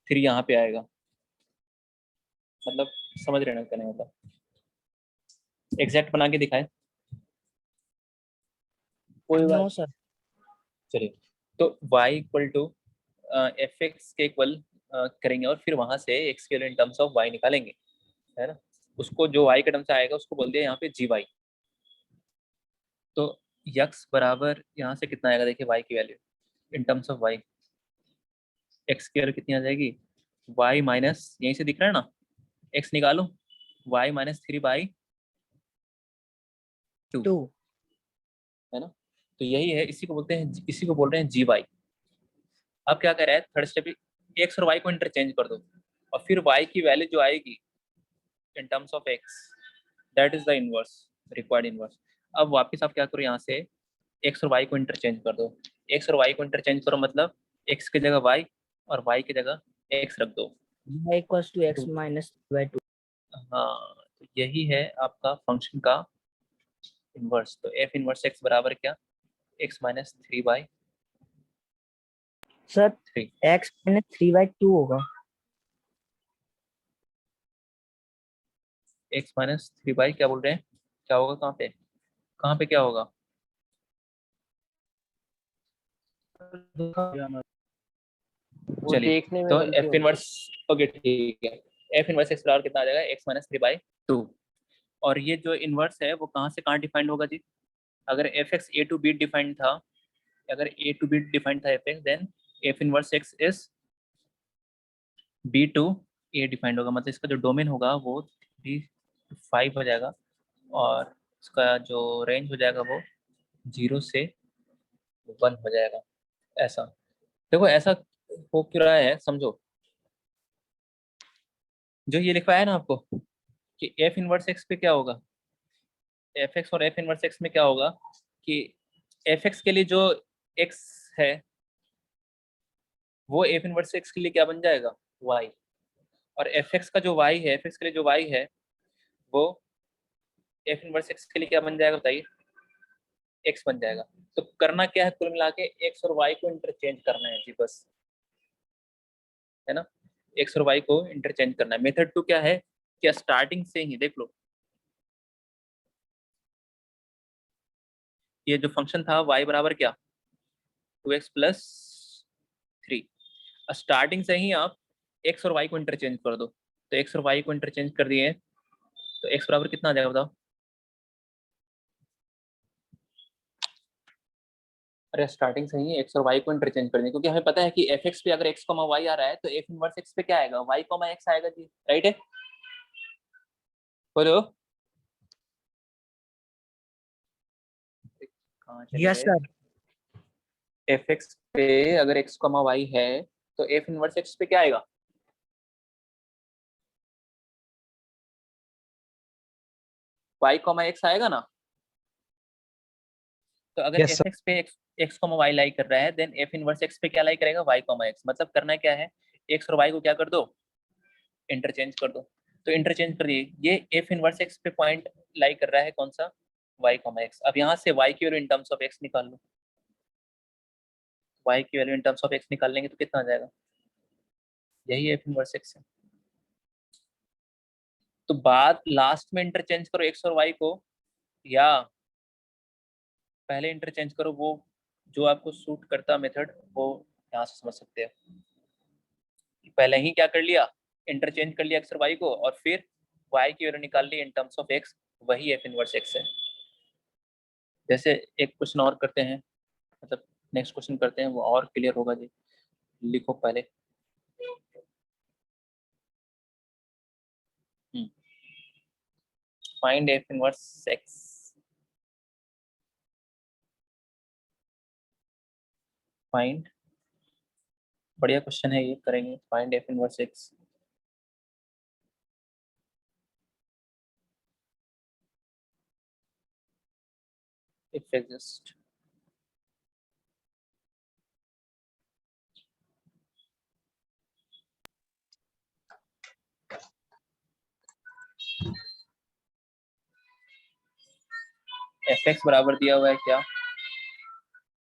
3 यहाँ पे आएगा, मतलब समझ रहे ना कहने मतलब, एग्जैक्ट बना के दिखाए कोई नो बात। सर। चलिए, तो y equal to f x के इक्वल करेंगे और फिर वहां से x के इन टर्म्स ऑफ y निकालेंगे, है ना। उसको जो y के टर्म से आएगा उसको बोल दिया यहाँ पे gy। तो x बराबर यहाँ से कितना आएगा, देखिए y की value in terms of y, x की वैल्यू कितनी आ जाएगी, y माइनस, यहीं से दिख रहा है ना, x निकालो, y माइनस 3/2, 2। है ना। तो यही है, इसी को बोलते हैं, इसी को बोल रहे हैं gy। अब क्या कर रहा है, थर्ड स्टेप, एक्स और वाई को इंटरचेंज कर दो और फिर वाई की वैल्यू जो आएगी इन terms of x, that is the inverse, required inverse. अब वापस आप क्या करो, यहाँ से एक्स और वाई को इंटरचेंज कर दो, एक्स और वाई को इंटरचेंज करो मतलब एक्स की जगह वाई और वाई की जगह एक्स रख दो। y इक्वल्स टू x तो माइनस 2/2। हाँ, तो यही है आपका फंक्शन का इनवर्स। तो एफ इनवर्स एक्स बराबर क्या, x minus 3/2। Sir 3। x minus 3/2 होगा। x माइनस 3 क्या बोल रहे हैं, क्या होगा, कहाँ पे क्या होगा? वो चलिए, देखने में तो गलती एफ होगी। इनवर्स, ओके ठीक है, एफ इनवर्स एक्स बराबर कितना आ जाएगा, x माइनस 3/2। और ये जो इनवर्स है वो कहाँ से कहाँ डिफाइंड होगा जी? अगर f x A to B defined था, अगर ए टू बी डिफाइंड था f x, then f inverse x is B to A defined होगा, मतलब इसका जो डोमेन होगा वो 3 to 5 हो जाएगा, और इसका जो रेंज हो जाएगा वो 0 से 1 हो जाएगा। ऐसा देखो, ऐसा हो क्यों रहा है समझो, जो ये लिखवाया है ना आपको कि एफ इनवर्स एक्स पे क्या होगा, एफ एक्स और एफ इनवर्स एक्स में क्या होगा कि एफ एक्स के लिए जो एक्स है वो एफ इनवर्स एक्स के लिए क्या बन जाएगा, वाई। और एफ एक्स का जो वाई है, एफ एक्स के लिए जो वाई है वो एफ इनवर्स एक्स के लिए क्या बन जाएगा बताइए, एक्स बन जाएगा। तो करना क्या है, कुल मिला के एक्स और वाई को इंटरचेंज करना है जी, बस, है ना, एक्स और वाई को इंटरचेंज करना है। मेथड 2 क्या है, क्या स्टार्टिंग से ही देख लो, ये जो फंक्शन था y बराबर क्या, 2x+3, स्टार्टिंग से ही आप x और y को इंटरचेंज कर दो, तो x और y को इंटरचेंज कर दिए तो x बराबर कितना आ जाएगा बताओ। अरे स्टार्टिंग से ही x और y को इंटरचेंज कर दिए, क्योंकि हमें पता है कि fx पे अगर x, y आ रहा है तो f इनवर्स x पे क्या आएगा, y, x आएगा जी, राइट है, बोलो कहाँ चले यस गए। सर। fx पे अगर x, y है तो f इनवर्स x पे क्या आएगा, y, x आएगा ना। तो अगर यस एफ एक्स पे एक्स वाई लाई कर रहा है, देन एफ इनवर्स एक्स पे क्या लाई करेगा, वाई एक्स। मतलब करना क्या है, एक्स और वाई को क्या कर दो, इंटरचेंज कर दो। तो इंटरचेंज कर दिए, ये एफ इनवर्स एक्स पे पॉइंट लाई कर रहा है कौन सा, वाई एक्स। अब यहाँ से वाई की value in terms of x निकाल लो, वाई की value in terms of x निकाल लेंगे तो कितना आ जाएगा, यही एफ इनवर्स एक्स है। तो बाद लास्ट में इंटरचेंज करो एक्स और वाई को, या पहले इंटरचेंज करो, वो जो आपको सूट करता मेथड वो यहाँ से समझ सकते हैं। पहले ही क्या कर लिया, इंटरचेंज कर लिया एक्स और वाई को, और फिर वाई की वैल्यू निकाल ली इन टर्म्स ऑफ एक्स, वही एफ इनवर्स एक्स है। जैसे एक क्वेश्चन और करते हैं, मतलब नेक्स्ट क्वेश्चन करते हैं, वो और क्लियर होगा जी। लिखो पहले, find f inverse x. Find, बढ़िया क्वेश्चन है ये, करेंगे find f inverse x. If exist, F x बराबर दिया हुआ है क्या,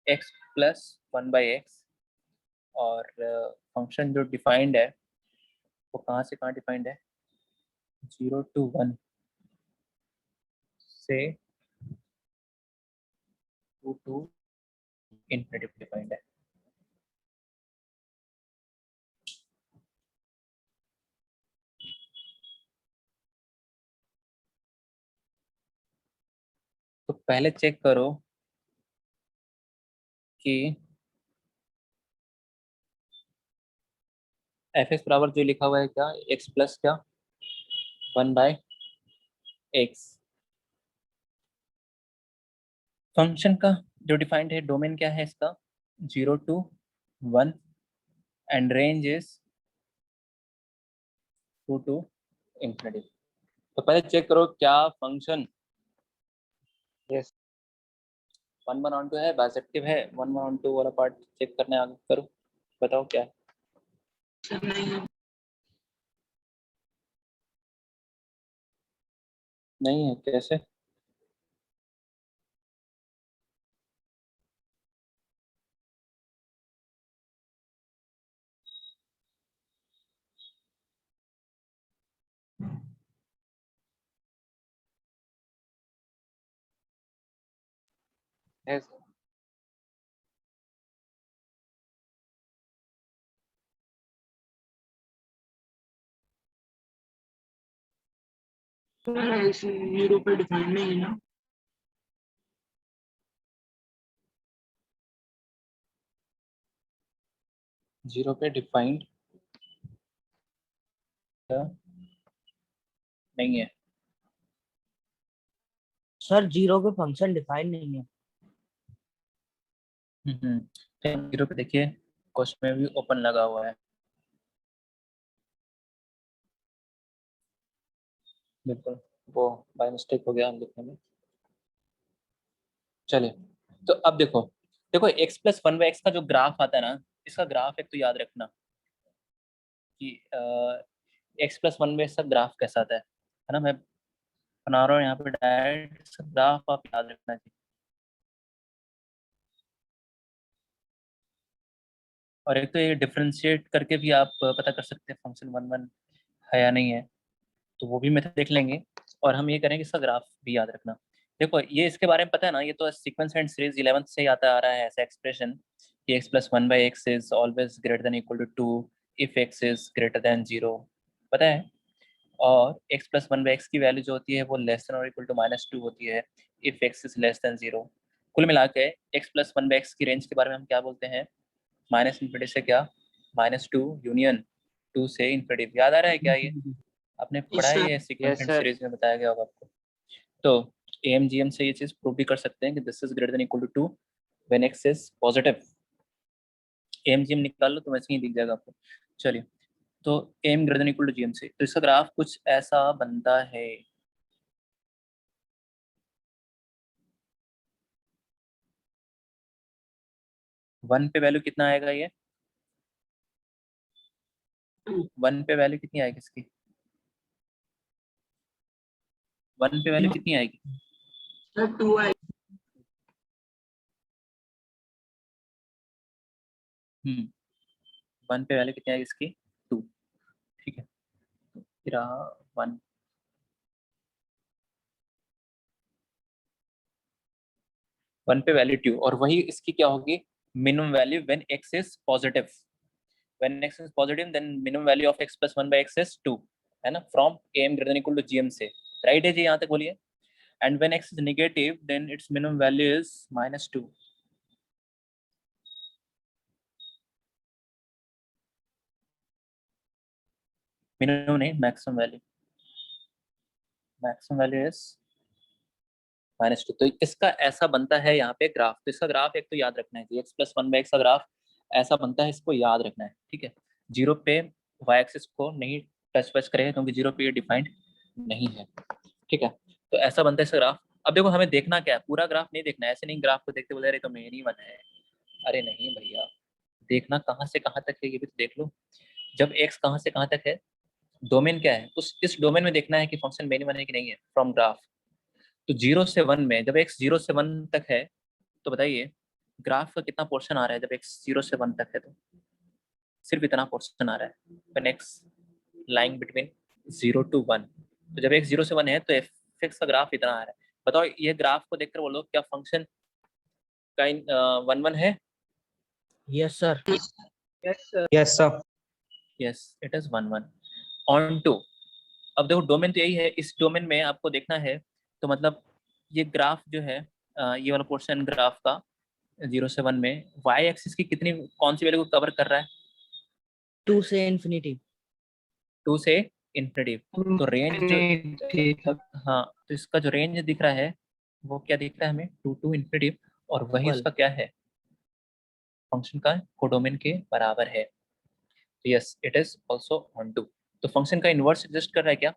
x+1/x, और फंक्शन जो डिफाइंड है वो कहाँ से कहाँ डिफाइंड है, 0 to 1 से 2 to इन्फिनिटी डिफाइंड है। तो पहले चेक करो कि एफ एक्स बराबर जो लिखा हुआ है क्या, एक्स प्लस क्या, 1/x। फंक्शन का जो डिफाइंड है डोमेन क्या है इसका, 0 to 1, and range is 2 to infinity. तो पहले चेक करो क्या फंक्शन यस 1/2 है, बाइसेक्टिव है, 1/2 वाला पार्ट चेक करने आगे करो, बताओ क्या है। नहीं है, कैसे? Yes. जीरो पे डिफाइंड नहीं है ना। जीरो पे डिफाइंड नहीं है। सर जीरो पे फंक्शन डिफाइंड नहीं है। जीरो पे देखिए क्वेश्चन में भी ओपन लगा हुआ है। बिल्कुल, वो बाय मिस्टेक हो गया लिखने में। चलिए, तो अब देखो देखो x plus one by x का जो ग्राफ आता है ना, इसका ग्राफ एक तो याद रखना कि x plus one by x का ग्राफ कैसा आता है ना। मैं बना रहा हूँ यहाँ पे डायरेक्ट ग्राफ, आप याद रखना चाहिए। और एक तो ये डिफरेंशिएट करके भी आप पता कर सकते हैं फंक्शन वन वन है या नहीं है, तो वो भी मेथड देख लेंगे। और हम ये करेंगे इसका ग्राफ भी याद रखना। देखो ये इसके बारे में पता है ना, ये तो सीक्वेंस एंड सीरीज 11th से ही आता आ रहा है ऐसा एक्सप्रेशन कि x plus one by x is always greater than equal to 2 if x is greater than 0, पता है। और x plus one by x की वैल्यू जो होती है वो लेस देन और इक्वल टू -2 होती है if x is less than 0। कुल मिला के x plus one by x की रेंज के बारे में हम क्या बोलते हैं, माइनस इन्फिनिटी से क्या, -2 यूनियन 2 से इन्फिनिटी। याद आ रहा है क्या ये, आपने पढ़ा है ये sequence Yes, and sir. Series में बताया गया होगा आपको। तो AMGM से ये चीज प्रूव भी कर सकते हैं कि this is greater than equal to 2 when x is positive. AMGM निकाल लो तो वैसे ही दिख जाएगा आपको। चलिए, तो AM greater than equal to GM से, तो इसका ग्राफ कुछ ऐसा बनता है। वन पे वैल्यू कितना आएगा ये, वन पे वैल्यू कितनी आएगी इसकी, वन पे वैल्यू कितनी आएगी, वन पे वैल्यू कितनी आएगी इसकी, 2, ठीक है। फिर वन, वन पे वैल्यू 2, और वही इसकी क्या होगी, minimum value when x is positive. when x is positive then minimum value of x plus 1 by x is 2, है ना, from am greater than equal to gm से, राइट है जी, यहाँ तक बोलिए। and when x is negative then its minimum value is -2। Minimum नहीं, maximum value, maximum value is -2। तो इसका ऐसा बनता है यहाँ पे ग्राफ। तो इसका ग्राफ एक तो याद रखना है कि x plus one by x का ग्राफ ऐसा बनता है, इसको याद रखना है, ठीक है। जीरो पे y एक्सिस को नहीं टच वच करेगा क्योंकि जीरो पे ये डिफाइंड नहीं है, ठीक है। तो ऐसा बनता है इसका ग्राफ। अब देखो हमें देखना क्या है, पूरा ग्राफ नहीं देखना है, ऐसे नहीं ग्राफ को देखते बोले अरे तो मेन ही वन है, अरे नहीं भैया, देखना कहाँ से कहाँ तक है ये भी तो देख लो। जब x कहाँ से कहाँ तक है, डोमेन क्या है, उस इस डोमेन में देखना है कि फंक्शन मेन वन है कि नहीं है फ्रॉम ग्राफ। तो 0 से 1 में जब x 0 से 1 तक है तो बताइए ग्राफ का कितना पोर्शन आ रहा है, जब x 0 से 1 तक है तो सिर्फ इतना पोर्शन आ रहा है, when x lying between 0 to 1। तो जब x 0 से 1 है तो f का ग्राफ इतना आ रहा है। बताओ ये ग्राफ को देखकर बोलो क्या फंक्शन का 1 1 है, yes sir. Yes, sir. Yes it is 1 1 onto. अब देखो डोमेन तो यही है, इस डोमेन में आपको देखना है, तो मतलब ये ग्राफ जो है ये वाला पोर्शन ग्राफ का 0 से 1 में y एक्सिस की कितनी कौन सी वैल्यू को कवर कर रहा है, 2 से इन्फिनिटी। 2 से इन्फिनिटी। तो रेंज जो, हाँ तो इसका जो रेंज दिख रहा है वो क्या दिख रहा है हमें, 2 टू इन्फिनिटी, और वही उसका क्या है, फंक्शन का कोडोमेन के बराबर है। तो yes it is also onto. तो फंक्शन का इनवर्स एग्जिस्ट कर रहा है क्या,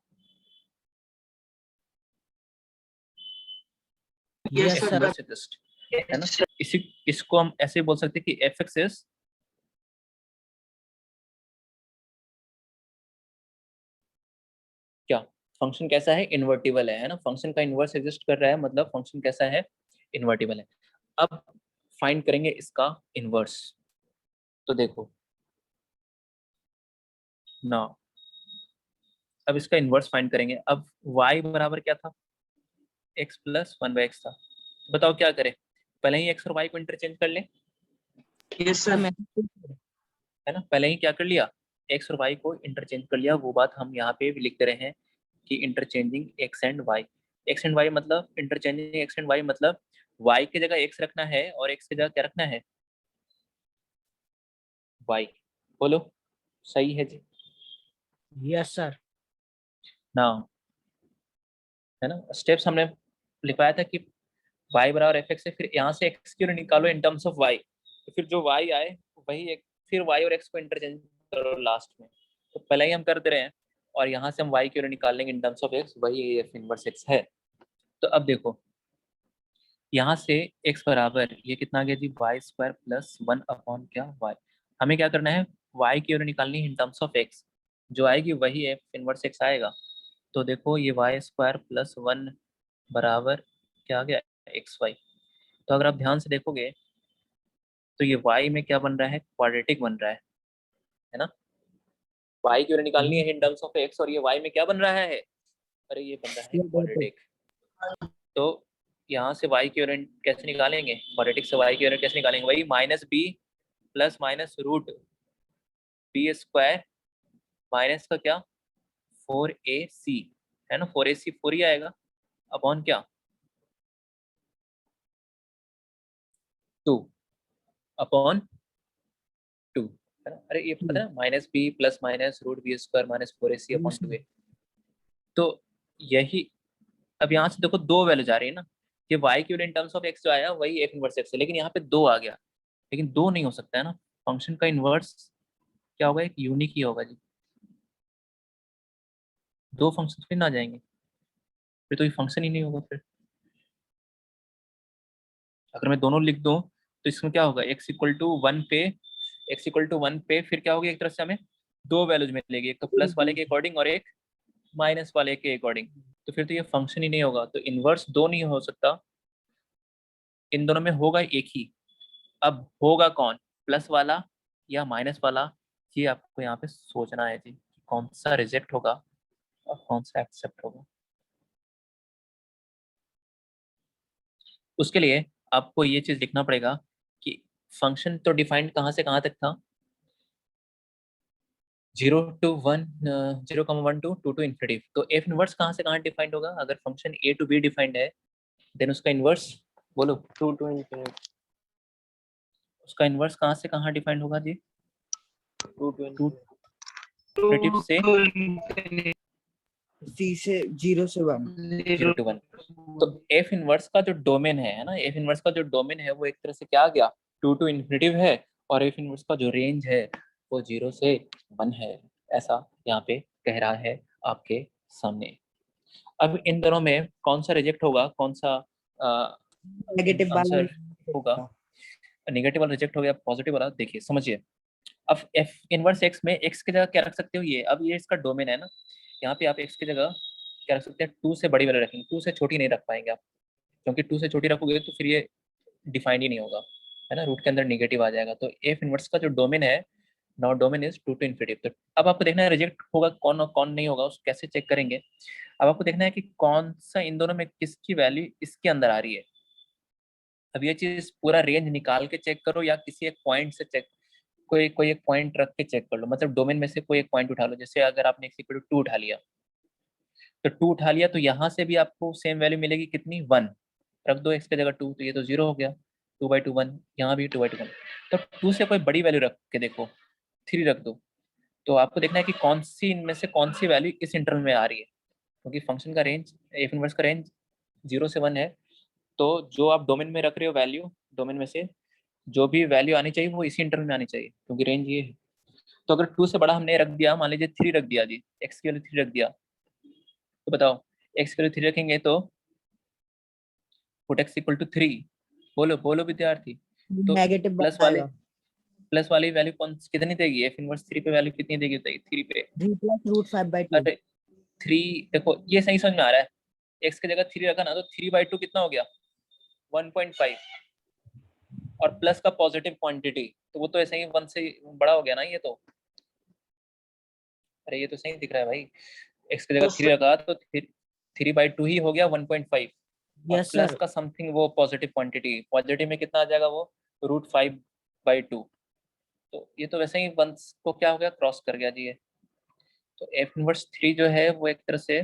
यस सर। इनवर्स एग्जिस्ट है ना। इसी इसको हम ऐसे बोल सकते हैं कि एफ एक्स इज क्या, फंक्शन कैसा है, इन्वर्टिबल है ना। फंक्शन का इनवर्स एग्जिस्ट कर रहा है मतलब फंक्शन कैसा है, इन्वर्टिबल है। अब फाइंड करेंगे इसका इनवर्स। तो देखो ना, अब इसका इनवर्स फाइंड करेंगे। अब y बराबर क्या था, x plus one by x था। बताओ क्या करें, पहले ही x और y को इंटरचेंज कर लें, Yes, sir. है ना। पहले ही क्या कर लिया, x और y को इंटरचेंज कर लिया। वो बात हम यहाँ पे भी लिखते रहे हैं कि interchanging x and y। x and y मतलब इंटरचेंजिंग x एंड y मतलब y की जगह x रखना है और x की जगह क्या रखना है, y। बोलो सही है जी यस सर। ना, है ना। स्टेप्स हमने लिखवाया था कि y बराबर fx है, फिर यहाँ से x की निकालो इन टर्म्स ऑफ y, तो फिर जो y आए वही एक, फिर y और x को इंटरचेंज करो लास्ट में। तो पहले ही हम कर दे रहे हैं और यहाँ से हम y की निकाल लेंगे इन टर्म्स ऑफ x, वही f इनवर्स x है। तो अब देखो यहाँ से x बराबर ये कितना आ गया जी, वाई स्क्वायर प्लस 1 अपॉन क्या y। हमें क्या करना है, y की वैल्यू निकालनी है इन टर्म्स ऑफ x, जो आएगी वही f इनवर्स x आएगा। तो देखो ये वाई स्क्वायर प्लस 1 बराबर क्या आ गया, एक्स वाई। तो अगर आप ध्यान से देखोगे तो ये y में क्या बन रहा है, क्वाड्रेटिक बन रहा है ना। y की वैल्यू निकालनी है इन टर्म्स ऑफ x और ये y में क्या बन रहा है, अरे ये बन रहा है क्वाड्रेटिक। तो यहाँ से y की वैल्यू कैसे निकालेंगे, क्वाड्रेटिक से y की वैल्यू कैसे निकालेंगे, वही minus B plus minus root B square minus का क्या 4ac, है ना। 4ac 4 ही आएगा अपॉन क्या 2 अपॉन 2, है ना। अरे ये पता है minus B plus minus root B square minus 4ac upon 2a। तो यही अब यहाँ से देखो दो वैल्यू जा रही है ना, कि y की value in terms of x जो आया वही f इनवर्स x है, लेकिन यहाँ पे दो आ गया, लेकिन दो नहीं हो सकता है ना। फंक्शन का इनवर्स क्या होगा, एक यूनिक ही होगा जी, दो फंक्शन फिर ना आ जाएंगे, फिर तो ये फंक्शन ही नहीं होगा। फिर अगर मैं दोनों लिख दूं तो इसमें क्या होगा, x इक्वल टू 1 पे, x इक्वल टू 1 पे फिर क्या होगी, एक तरह से हमें दो वैल्यूज मिलेगी, एक तो प्लस वाले के अकॉर्डिंग और एक माइनस वाले के अकॉर्डिंग। तो फिर तो ये फंक्शन ही नहीं होगा, तो इनवर्स दो नहीं हो सकता, इन दोनों में होगा एक ही। अब होगा कौन, प्लस वाला या माइनस वाला, ये आपको यहाँ पे सोचना है जी, कौन सा रिजेक्ट होगा और कौन सा एक्सेप्ट होगा। उसके लिए आपको ये चीज लिखना पड़ेगा कि फंक्शन तो डिफाइंड कहाँ से कहाँ तक था, 0 to 1, 0,1 to 2 to इन्फिनिटी। तो एफ इनवर्स कहाँ से कहाँ डिफाइंड होगा, अगर function a to b defined है देन उसका इनवर्स बोलो 2 to इन्फिनिटी, उसका इनवर्स कहाँ से कहाँ डिफाइंड होगा जी, 2 to इन्फिनिटी से सी से 0 से 1। 0 to 1। तो एफ इनवर्स का जो डोमेन है ना, एफ इनवर्स का जो डोमेन है वो एक तरह से क्या आ गया 2 to इन्फिनिटी है, और एफ इनवर्स का जो रेंज है वो 0 से 1 है, ऐसा यहाँ पे कह रहा है आपके सामने। अब इन दोनों में कौन सा रिजेक्ट होगा, कौन सा नेगेटिव वाला आंसर होगा, नेगेटिव वाला रिजेक्ट हो गया, पॉजिटिव वाला देखिए समझिए। अब एफ इनवर्स एक्स में एक्स की जगह क्या रख सकते हो, ये अब ये इसका डोमेन है ना, यहाँ पे आप एक्स की जगह क्या रख सकते हैं, 2 से बड़ी वैल्यू रखेंगे, 2 से छोटी नहीं रख पाएंगे आप, क्योंकि 2 से छोटी रखोगे तो फिर ये डिफाइंड ही नहीं होगा, है ना, रूट के अंदर नेगेटिव आ जाएगा। तो एफ इनवर्स का जो डोमेन है, now domain is 2 to infinity. तो अब आपको देखना है रिजेक्ट होगा कौन और कौन नहीं होगा, उसको कैसे चेक करेंगे। अब आपको देखना है कि कौन सा इन दोनों में किसकी वैल्यू इसके अंदर आ रही है। अब ये चीज पूरा रेंज निकाल के चेक करो या किसी एक पॉइंट से चेक, कोई कोई एक पॉइंट रख के चेक कर लो, मतलब डोमेन में से कोई एक पॉइंट उठा लो। जैसे अगर आपने x इक्वल टू 2 उठा लिया, तो 2 उठा लिया तो यहाँ से भी आपको सेम वैल्यू मिलेगी कितनी, 1 रख दो x की जगह 2, तो ये तो 0 हो गया, 2/2 1, यहाँ भी 2/2 1। तो 2 से कोई बड़ी वैल्यू रख के देखो, 3 रख दो, तो आपको देखना है कि कौन सी इनमें से कौन सी वैल्यू इस इंटरवल में आ रही है, क्योंकि फंक्शन का रेंज एफ इनवर्स का रेंज 0 से 1 है। तो जो आप डोमेन में रख रहे हो वैल्यू, डोमेन में से जो भी वैल्यू आनी चाहिए वो इसी इंटरवल में आनी चाहिए, क्योंकि रेंज ये है। तो अगर 2 से बड़ा हमने रख दिया, मान लीजिए 3 रख दिया जी, x की वैल्यू 3 रख दिया, तो बताओ x की वैल्यू 3 रखेंगे तो पुट x इक्वल टू 3, बोलो बोलो विद्यार्थी, तो नेगेटिव प्लस वाली वैल्यू कौन कितनी देगी, f इनवर्स 3 पे वैल्यू कितनी देगी, 3 पे 3 प्लस रूट 5/2। अरे 3, देखो ये सही समझ में आ रहा है, x की जगह 3 रखा ना, तो 3/2 कितना हो गया 1.5, और प्लस का पॉजिटिव क्वांटिटी, तो वो तो ऐसे ही 1 से बड़ा हो गया ना ये तो। अरे ये तो सही दिख रहा है भाई, x की जगह 3 रखा तो 3/2 ही हो गया 1.5, यस प्लस सर। का समथिंग वो पॉजिटिव क्वांटिटी, पॉजिटिव में कितना आ जाएगा वो √5/2। तो ये तो वैसे ही 1 को क्या हो गया, क्रॉस कर गया जी ये। तो एफ इनवर्स 3 जो है वो एक तरह से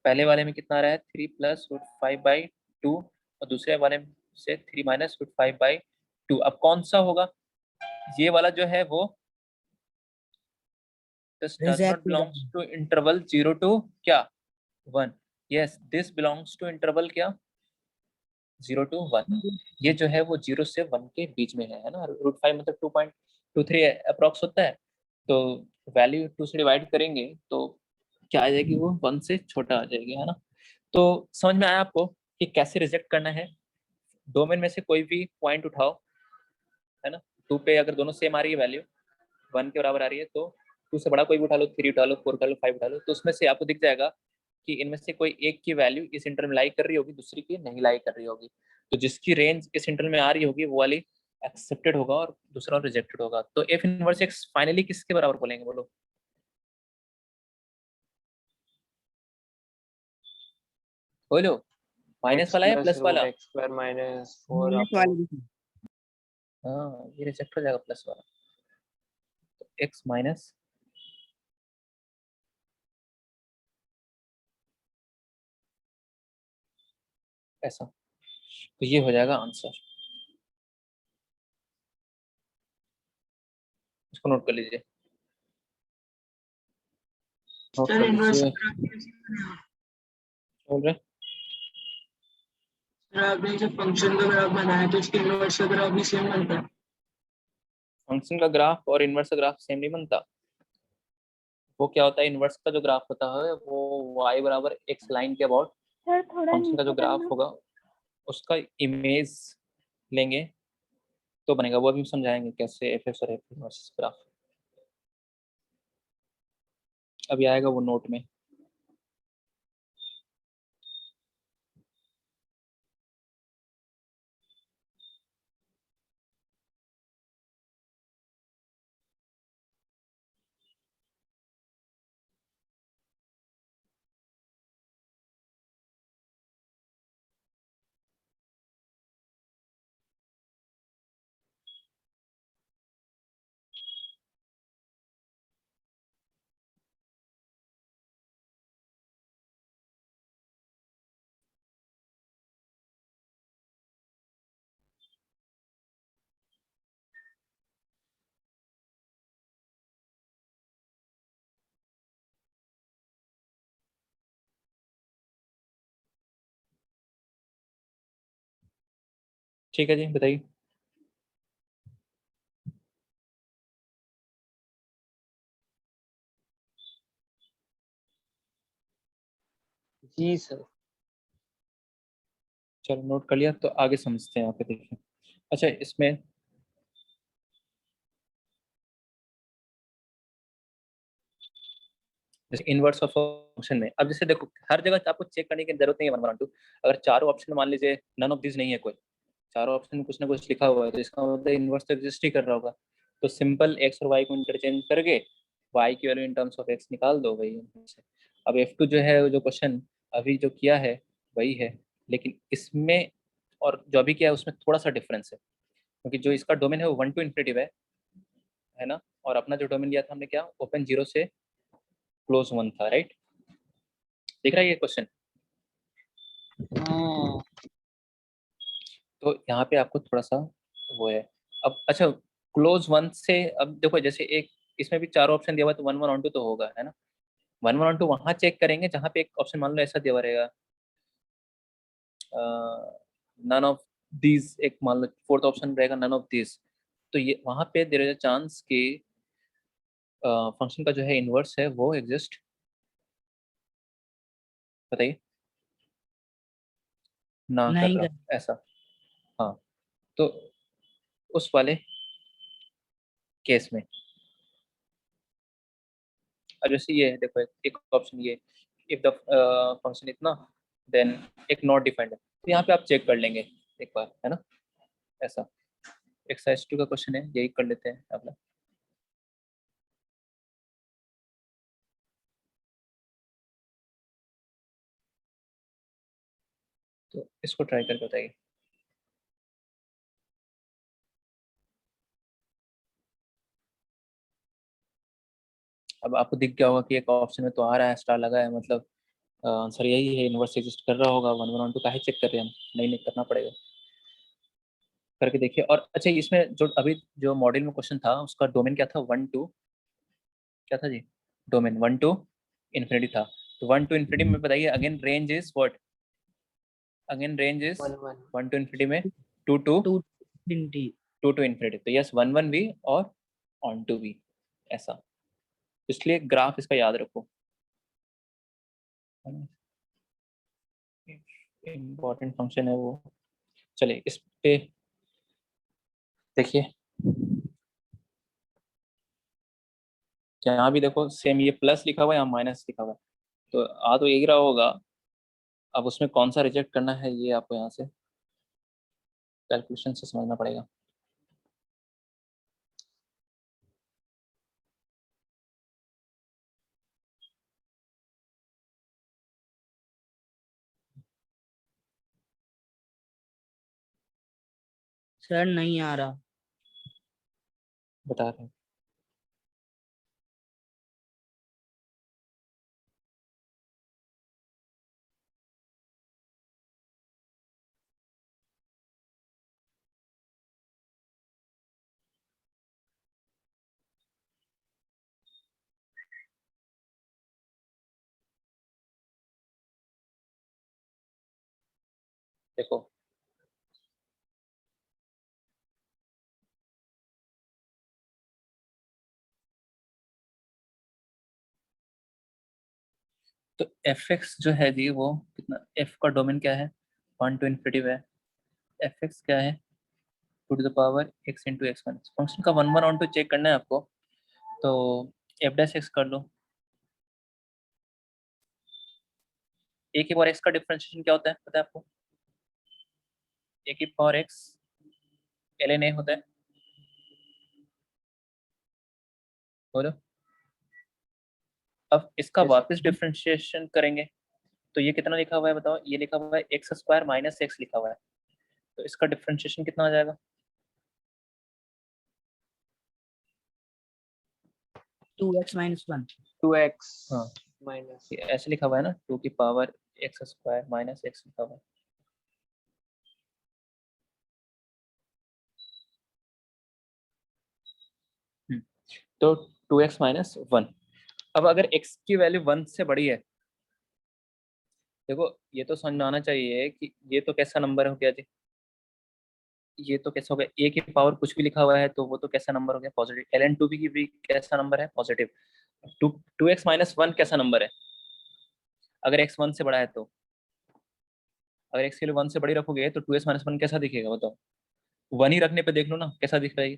पहले वाले में कितना आ रहा है 3 + √5/2 और दूसरे वाले से 3 - √5/2। अब कौन सा होगा, ये वाला जो है वो this does not रिजेक्ट हो belongs जाएगा। to interval 0 to क्या 1। yes this belongs to interval क्या 0 to 1। ये जो है वो 0 से 1 के बीच में है ना। √5 मतलब 2.23 अप्रॉक्स होता है। तो वैल्यू 2 से डिवाइड करेंगे तो क्या आ जाएगी, वो 1 से छोटा आ जाएगी, है ना। तो समझ में आया आपको कि कैसे रिजेक्ट करना है। डोमेन में से कोई भी पॉइंट उठाओ, है ना। 2 पे अगर दोनों सेम आ रही है वैल्यू, 1 के बराबर आ रही है, तो 2 से बड़ा कोई भी उठा लो, 3 उठा लो, 4 उठा लो, 5 उठा लो, तो उसमें से आपको दिख जाएगा कि इनमें से कोई एक की वैल्यू इस इंटरवल में लाई कर रही होगी, दूसरी की नहीं लाई कर रही होगी। तो जिसकी रेंज इस इंटरवल में आ रही होगी वो वाली एक्सेप्टेड होगा और दूसरा रिजेक्टेड होगा। तो एफ इनवर्स एक्स फाइनली किसके बराबर बोलेंगे, बोलो। बोलो, माइनस वाला या प्लस वाला। x² - 4 माइनस अपॉन वाले भी। हाँ ये रिजेक्ट हो जाएगा प्लस वाला। तो एक्स माइनस ऐसा, तो ये हो जाएगा आंसर। इसको नोट कर लीजिए, नोट सर कर इनवर्स लीजिए। अगर आपने बोल रहे सर आपने जब फंक्शन का ग्राफ बनाया तो उसके इनवर्स का ग्राफ भी सेम बनता है। फंक्शन का ग्राफ और इनवर्स का ग्राफ सेम नहीं बनता। वो क्या होता है, इनवर्स का जो ग्राफ होता है वो y बराबर x लाइन के अबाउट फंक्शन का जो ग्राफ होगा उसका इमेज लेंगे तो बनेगा। वो अभी समझाएंगे कैसे एफ और एफ इनवर्स ग्राफ, अभी आएगा वो नोट में। ठीक है जी, बताइए। जी सर। चलो नोट कर लिया, तो आगे समझते हैं। यहाँ पे देखिए, अच्छा इसमें जैसे इनवर्स ऑफ फंक्शन में, अब जैसे देखो हर जगह आपको चेक करने की जरूरत नहीं है 1 1 2। अगर चारों ऑप्शन मान लीजिए नन ऑफ दिस नहीं है कोई, चारों ऑप्शन में कुछ ना कुछ लिखा हुआ है, तो इसका मतलब इनवर्स तो एग्जिस्ट ही कर रहा होगा। तो सिंपल एक्स और वाई को इंटरचेंज करके वाई की value in terms of x निकाल दो वही। अब F2 जो है, जो क्वेश्चन अभी जो किया है वही है, लेकिन इसमें और जो अभी किया है उसमें थोड़ा सा डिफरेंस है, क्योंकि जो इसका डोमेन है वो 1 to इन्फिनिटिव है ना। और अपना जो डोमेन लिया था हमने क्या, ओपन 0 से क्लोज 1 था, राइट। दिख रहा है ये क्वेश्चन। हाँ तो यहाँ पे आपको थोड़ा सा वो है। अब अच्छा, क्लोज 1 से अब देखो, जैसे एक इसमें भी चारों ऑप्शन दिया हुआ है, तो 1 1 1 2 तो होगा, है ना। 1 1 2 वहाँ चेक करेंगे जहाँ पे एक ऑप्शन मान लो ऐसा दिया हुआ रहेगा, नन ऑफ दीज, एक मान लो फोर्थ ऑप्शन रहेगा नन ऑफ दीज। तो ये वहाँ पे देयर इज अ चांस कि फंक्शन का जो है इनवर्स है वो एग्जिस्ट, बताइए, ना कर नहीं रहा कर। ऐसा। हाँ, तो उस वाले केस में अब जैसे ये है, देखो एक ऑप्शन ये, इफ द फंक्शन इतना देन एक नॉट डिफाइंड है, तो यहाँ पे आप चेक कर लेंगे एक बार, है ना। ऐसा एक्सरसाइज 2 का क्वेश्चन है, यही कर लेते हैं अपना। तो तो इसको ट्राई करके बताइए। अब आपको दिख गया होगा कि एक ऑप्शन में तो आ रहा है, स्टार लगा है, मतलब आंसर यही है, यूनिवर्स एग्जिस्ट कर रहा होगा। 1 1 1 2 काहे चेक कर रहे हैं हम, नहीं करना पड़ेगा, करके देखिए। और अच्छा, इसमें जो अभी जो मॉड्यूल में क्वेश्चन था उसका डोमेन क्या था, 1 2 क्या था जी, डोमेन 1 टू इन्फिनिटी था। तो 1 टू इन्फिनिटी में बताइए, again range is what, again range is 1 1 1 to infinity में 2 टू टू इंटी 2 टू इन्फिनिटी। तो यस 1 1 भी और ऑन टू भी ऐसा, इसलिए ग्राफ इसका याद रखो, इम्पोर्टेंट फंक्शन है वो। चलिए इस पे देखिए, यहाँ भी देखो सेम, ये प्लस लिखा हुआ है, यहाँ माइनस लिखा हुआ है, तो आ तो यही रहा होगा। अब उसमें कौन सा रिजेक्ट करना है ये आपको यहाँ से कैलकुलेशन से समझना पड़ेगा। सर नहीं आ रहा। बता रहे हैं। देखो तो एफ एक्स जो है जी, वो कितना, एफ का डोमेन क्या है, 1 टू इन्फिनिटी है। एफ एक्स क्या है, 2 to the power x into x minus, function का 1 1 ऑन टू चेक करना है आपको, तो एफ डैश एक्स कर लो। ए की पावर एक्स का डिफरेंशिएशन क्या होता है पता है आपको, ए की पावर एक्स ln a होता है, बोलो। अब इसका Yes, sir. वापस डिफरेंशिएशन करेंगे तो ये कितना लिखा हुआ है बताओ, ये लिखा हुआ है एक्स स्क्वायर माइनस एक्स लिखा हुआ है, तो इसका डिफरेंशिएशन कितना हो जाएगा, 2x माइनस 1। 2x हाँ minus ये ऐसे लिखा हुआ है ना, 2 की power x square minus x लिखा हुआ है। तो 2x माइनस 1। अब अगर x की वैल्यू 1 से बड़ी है, देखो ये तो समझ में आना चाहिए कि ये तो कैसा नंबर हो गया जी, ये तो कैसा हो गया, a की पावर कुछ भी लिखा हुआ है तो वो तो कैसा नंबर हो गया, पॉजिटिव। ln 2b की भी कैसा नंबर है, पॉजिटिव। 2x माइनस 1 कैसा नंबर है, अगर x 1 से बड़ा है तो, अगर x की वैल्यू 1 से बड़ी रखोगे तो 2x माइनस 1 कैसा दिखेगा बताओ, 1 ही रखने पे देख लो ना कैसा दिख रहा है,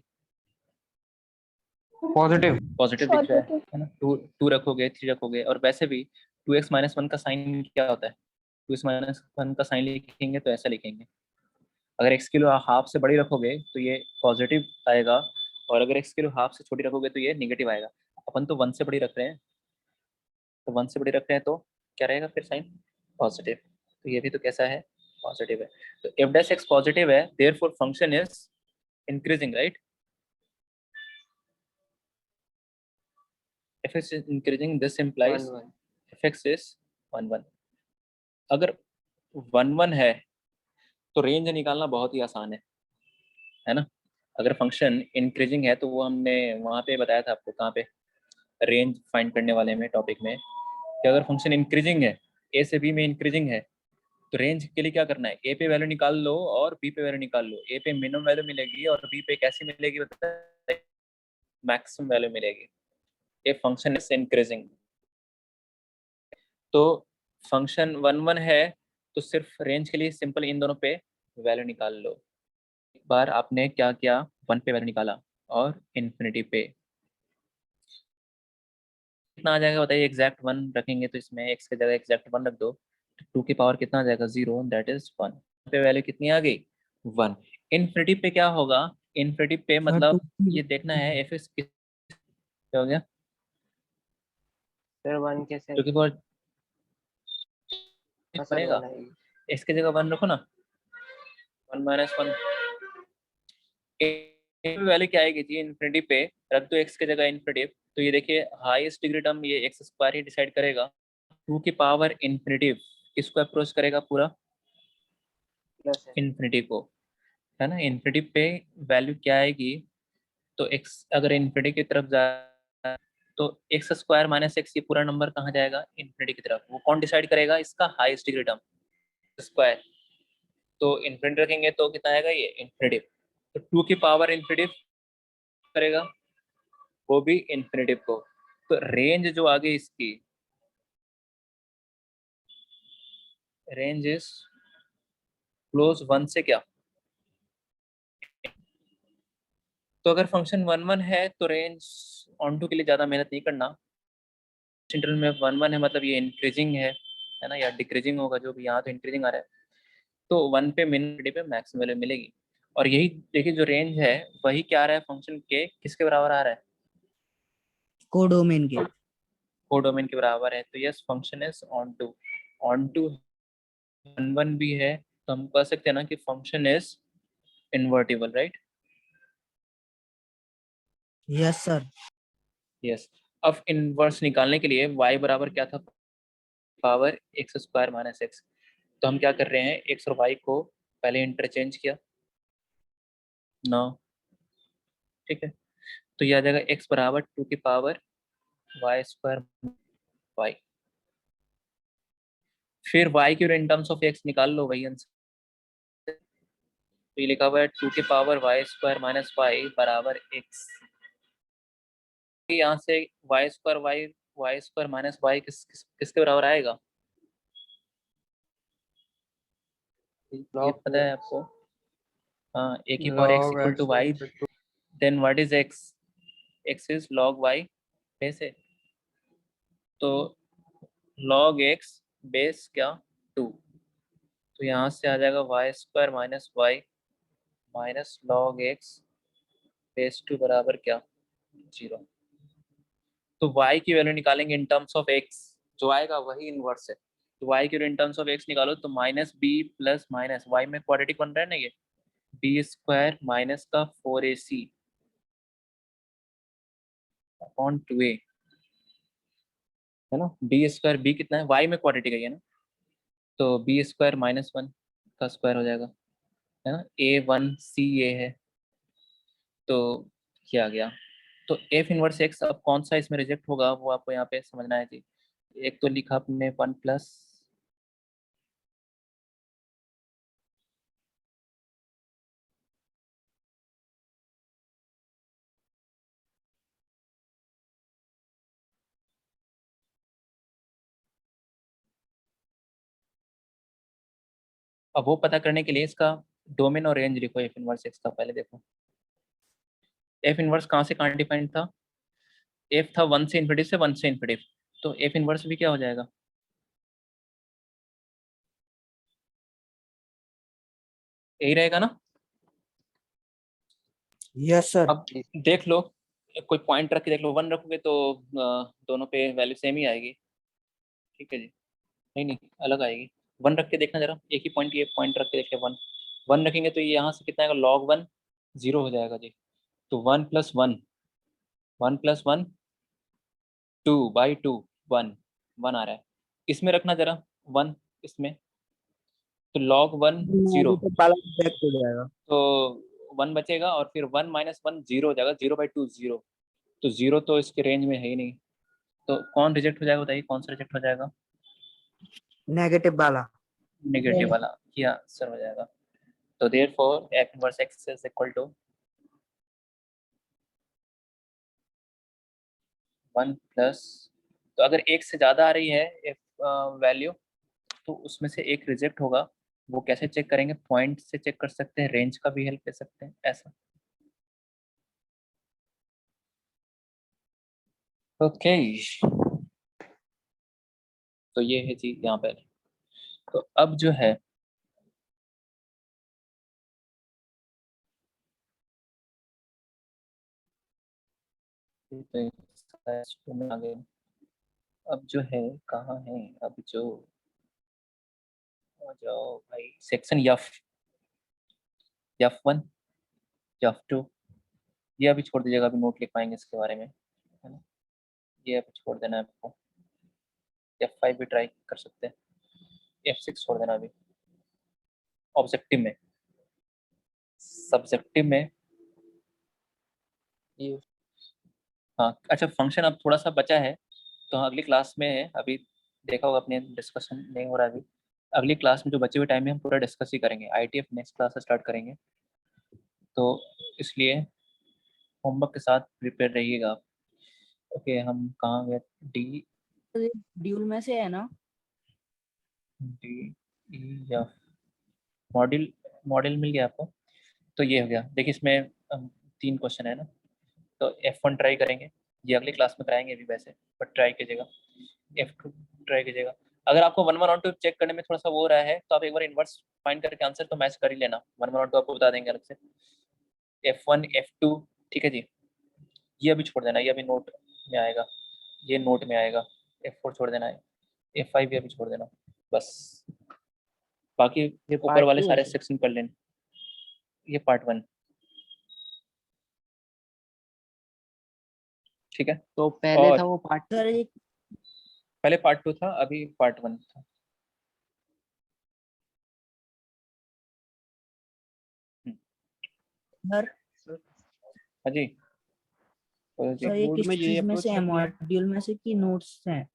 positive. पॉजिटिव दिख रहा है ना। 2 रखोगे, 3 रखोगे, और वैसे भी 2x माइनस 1 का साइन क्या होता है, 2x माइनस 1 का साइन लिखेंगे तो ऐसा लिखेंगे। अगर x किलो हाफ से बड़ी रखोगे तो ये पॉजिटिव आएगा, और अगर x किलो हाफ से छोटी रखोगे तो ये नेगेटिव आएगा। अपन तो 1 से बड़ी रख रहे हैं, तो 1 से बड़ी रख रहे हैं तो क्या रहेगा फिर साइन, पॉजिटिव। तो ये भी तो कैसा है, पॉजिटिव है। तो एफ डैश एक्स पॉजिटिव है, therefore function is increasing, right. if x is increasing, this implies 1 1. fx is 1 1। अगर 1 1 है तो रेंज निकालना बहुत ही आसान है ना। अगर फंक्शन इंक्रीजिंग है तो वो हमने वहाँ पे बताया था आपको, कहाँ पे, रेंज फाइंड करने वाले में टॉपिक में, कि अगर फंक्शन इंक्रीजिंग है, ए से बी में इंक्रीजिंग है, तो रेंज के लिए क्या करना है, ए पे वैल्यू निकाल लो और बी पे वैल्यू निकाल लो। ए पे मिनिमम वैल्यू मिलेगी और बी पे कैसी मिलेगी बताइए, मैक्सिमम वैल्यू मिलेगी। ये फंक्शन इज इंक्रीजिंग। तो फंक्शन 1 1 है तो सिर्फ रेंज के लिए सिंपल इन दोनों पे वैल्यू निकाल लो। एक बार आपने क्या किया, 1 पे वैल्यू निकाला और इन्फिनिटी पे कितना आ जाएगा बताइए, एग्जैक्ट 1 रखेंगे तो इसमें x की जगह एग्जैक्ट 1 रख दो, 2 की पावर कितना आ जाएगा, 0, दैट इज 1 पे वैल्यू कितनी आ गई, 1। इन्फिनिटी पे क्या होगा, इन्फिनिटी पे सर मतलब ये देखना है एफ एक्स क्या हो गया, Sir 1 कैसे 2 की पावर हाँ सर बनेगा, 1 आएगी. x की जगह 1 रखो ना, 1 माइनस 1, वैल्यू क्या आएगी जी इन्फिनिटी पे, रख दो x की जगह इन्फिनिटी, तो ये देखिए हाईएस्ट डिग्री टर्म ये एक्स स्क्वायर ही डिसाइड करेगा, 2 की पावर इन्फिनिटी किसको अप्रोच करेगा, पूरा प्लस इन्फिनिटी को, है ना। इन्फिनिटी पे वैल्यू क्या आएगी, तो x अगर इन्फिनिटी की तरफ जा तो एक्स स्क्वायर माइनस एक्स, ये पूरा नंबर कहाँ जाएगा, इन्फिनिटी की तरफ। वो कौन डिसाइड करेगा, इसका हाईएस्ट डिग्री टर्म स्क्वायर, तो इन्फिनिटी रखेंगे तो कितना आएगा ये इन्फिनिटी, तो 2 की पावर इन्फिनिटी करेगा वो भी इन्फिनिटी को। तो रेंज जो आगे इसकी रेंज इज क्लोज 1 से क्या, तो अगर फंक्शन 1 1 है तो रेंज ऑन टू के लिए ज़्यादा मेहनत नहीं करना, इंटरवल में 1 1 है मतलब ये इंक्रीजिंग है ना, या डिक्रीजिंग होगा, जो भी यहाँ तो इंक्रीजिंग आ रहा है, तो 1 पे मिनिमम पे मैक्सिमम वैल्यू मिलेगी। और यही देखिए जो रेंज है वही क्या आ रहा है, फंक्शन के किसके बराबर आ रहा है, कोडोमेन के। कोडोमेन के बराबर है, तो yes function is onto 1 1 भी है, तो हम कह सकते हैं ना कि function is invertible, right. Yes sir. Yes. अब इनवर्स निकालने के लिए y बराबर क्या था, power x square minus x, तो हम क्या कर रहे हैं, एक्स और वाई को पहले इंटरचेंज किया ना, ठीक है, तो यह आ जाएगा एक्स बराबर 2 की पावर वाई स्क्वायर वाई, फिर y की इन टर्म्स ऑफ एक्स निकाल लो, वही आंसर, तो ये लिखा हुआ है 2 की power y square minus y बराबर एक्स, यहाँ से वाई स्क्वायर माइनस वाई किसके बराबर आएगा, ये पता है आपको, हाँ, ए की power x log equal to x y, into 2 then what is x, x is log y base है, तो लॉग एक्स बेस क्या 2, तो यहाँ से आ जाएगा y square minus y minus log x base 2 बराबर क्या 0। तो y की वैल्यू निकालेंगे इन टर्म्स ऑफ x, जो आएगा वही इनवर्स है, तो y की value in terms of x निकालो तो minus B plus minus y में क्वाड्रेटिक बन रहा है ना ये, बी स्क्वायर माइनस का 4ac अपॉन 2a, है ना, बी स्क्वायर बी कितना है, y में क्वाड्रेटिक है ना, तो बी स्क्वायर माइनस 1 का स्क्वायर हो जाएगा, है ना, a1 है, तो क्या आ गया, तो एफ इनवर्स एक्स अब कौन सा इसमें रिजेक्ट होगा वो आपको यहाँ पे समझना है जी। एक तो लिखा आपने 1 प्लस, अब वो पता करने के लिए इसका डोमेन और रेंज लिखो एफ इनवर्स एक्स का, पहले देखो एफ इनवर्स कहाँ से कहाँ डिफाइंड था, एफ था 1 से इन्फिनिटी से 1 से इन्फिनिटी, तो एफ इनवर्स भी क्या हो जाएगा, यही रहेगा ना। Yes sir. अब देख लो, कोई पॉइंट रख के देख लो, 1 रखोगे तो दोनों पे वैल्यू सेम ही आएगी, ठीक है जी, नहीं नहीं अलग आएगी, 1 रख के देखना जरा, एक ही पॉइंट, ये पॉइंट रख के देखिए 1 1 रखेंगे तो ये यहाँ से कितना आएगा, log 1 0 हो जाएगा जी, तो 1 प्लस 1 1 प्लस 1 2 बाई 2 1 1 आ रहा है, इसमें रखना जरा 1 इसमें, तो log 1 0, नेगेटिव वाला रिजेक्ट हो जाएगा। तो 1 बचेगा और फिर 1 माइनस 1 0 हो जाएगा, 0 बाई 2 0, तो 0 तो इसके रेंज में है ही नहीं, तो कौन रिजेक्ट हो जाएगा बताइए, कौन सा रिजेक्ट हो जाएगा, नेगेटिव वाला। नेगेटिव वाला, क्या आंसर हो जाएगा, तो therefore f inverse x is equal to 1 plus, तो अगर एक से ज़्यादा आ रही है if वैल्यू, तो उसमें से एक रिजेक्ट होगा, वो कैसे चेक करेंगे, पॉइंट से चेक कर सकते हैं, रेंज का भी हेल्प ले सकते हैं ऐसा, ओके तो ये है जी यहाँ पर, तो अब जो है तो में आ गए, अब जो है कहाँ है, अब जो आ जाओ भाई, सेक्शन F1 F2, ये अभी छोड़ दीजिएगा, अभी नोट लिख पाएंगे इसके बारे में, है ना। ये अभी छोड़ देना है आपको। F5 भी ट्राई कर सकते हैं, F6 छोड़ देना अभी। ऑब्जेक्टिव में, सब्जेक्टिव में ये, हाँ अच्छा, फंक्शन अब थोड़ा सा बचा है तो अगली क्लास में है, अभी देखा होगा अपने, डिस्कशन नहीं हो रहा है अभी। अगली क्लास में जो बचे हुए टाइम में हम पूरा डिस्कस ही करेंगे, ITF नेक्स्ट क्लास से स्टार्ट करेंगे, तो इसलिए होमवर्क के साथ प्रिपेयर रहिएगा आप। ओके, हम कहाँ गए? डी ड्यूल में से है ना? या मॉड्यूल, मॉड्यूल मिल गया आपको? तो ये हो गया, देखिए इसमें 3 क्वेश्चन है ना, तो F1 ट्राई करेंगे, ये अगली क्लास में कराएंगे अभी वैसे, बट ट्राई कीजिएगा। F2 ट्राई कीजिएगा। अगर आपको 1 1 और 2 चेक करने में थोड़ा सा वो हो रहा है तो आप एक बार इनवर्स फाइंड करके आंसर तो मैच कर ही लेना, 1 1 और 2 आपको बता देंगे अलग से। F1 F2, ठीक है जी, ये अभी छोड़ देना, ये अभी नोट में आएगा, ये नोट में आएगा। F4 छोड़ देना है, F5 भी अभी छोड़ देना, बस बाकी ये ऊपर part वाले 2 सारे है। सेक्शन कर लेना। ये पार्ट 1, ठीक है। तो पहले और था वो पार्ट सर ये पहले पार्ट 2 था, अभी पार्ट 1 था। सर हाँ जी, तो जी सर ये बोर्ड किस में यही चीज में अप्रोच से है, रखना है। मॉड्यूल में से कि नोट्स हैं?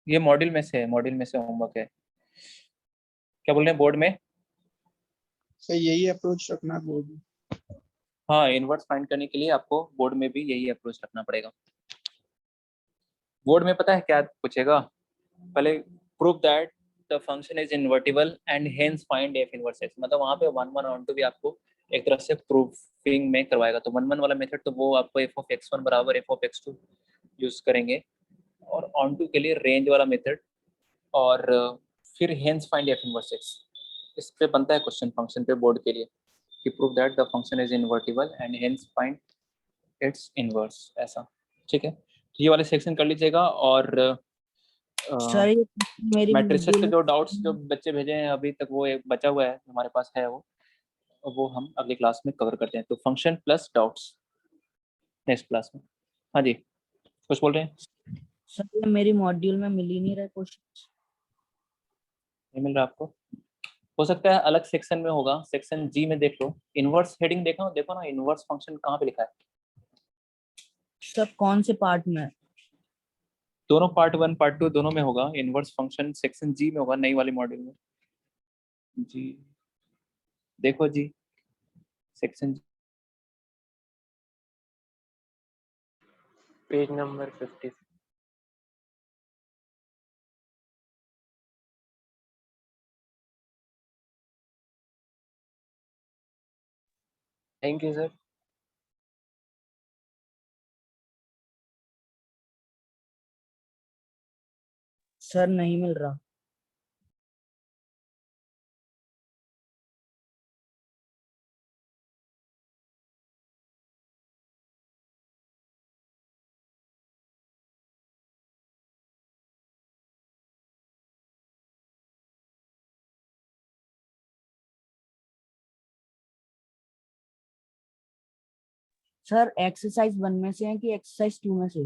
ये मॉड्यूल में से है, मॉड्यूल में से होमवर्क है। क्या बोल रहे हैं, बोर्ड में? सर यही अप्रोच रखना है बोर्ड में। हाँ, इनवर्स फाइंड करने के लिए आपको बोर्ड में भी यही अप्रोच रखना पड़ेगा। बोर्ड में पता है क्या पूछेगा, पहले prove that the function is invertible and hence find f inverse x, मतलब वहाँ पे 1 1 और 2 भी आपको एक तरह से प्रूफिंग में करवाएगा। तो 1 1 वाला मेथड तो वो आपको एफ ऑफ x1 बराबर एफ ऑफ x2 यूज करेंगे, और ऑन टू के लिए रेंज वाला मेथड, और फिर hence find f inverse x. इस पे बनता है क्वेश्चन फंक्शन पे बोर्ड के लिए, कि prove that the function is invertible and hence find its inverse, ऐसा, ठीक है। तो ये वाले सेक्शन कर लीजिएगा। और सर ये मेरी मैट्रिसेस के मॉड्यूल जो डाउट्स जो बच्चे भेजे हैं अभी तक, वो एक बचा हुआ है हमारे पास है, वो हम अगली क्लास में कवर करते हैं। तो function plus doubts next class में। हाँ जी, कुछ बोल रहे हैं? सर ये मेरी मॉड्यूल में मिल ही नहीं रहा क्वेश्चन। नहीं मिल रहा आपको? हो सकता है अलग सेक्शन में होगा, सेक्शन जी में देख लो, इनवर्स हेडिंग देखो, देखो ना इनवर्स फंक्शन कहाँ पे लिखा है। सब कौन से पार्ट में? दोनों पार्ट 1 पार्ट 2 दोनों में होगा इनवर्स फंक्शन, सेक्शन जी में होगा, नई वाली मॉड्यूल में। जी देखो जी, section page number 50। Thank you sir. Sir नहीं मिल रहा। सर एक्सरसाइज 1 में से है कि एक्सरसाइज 2 में से?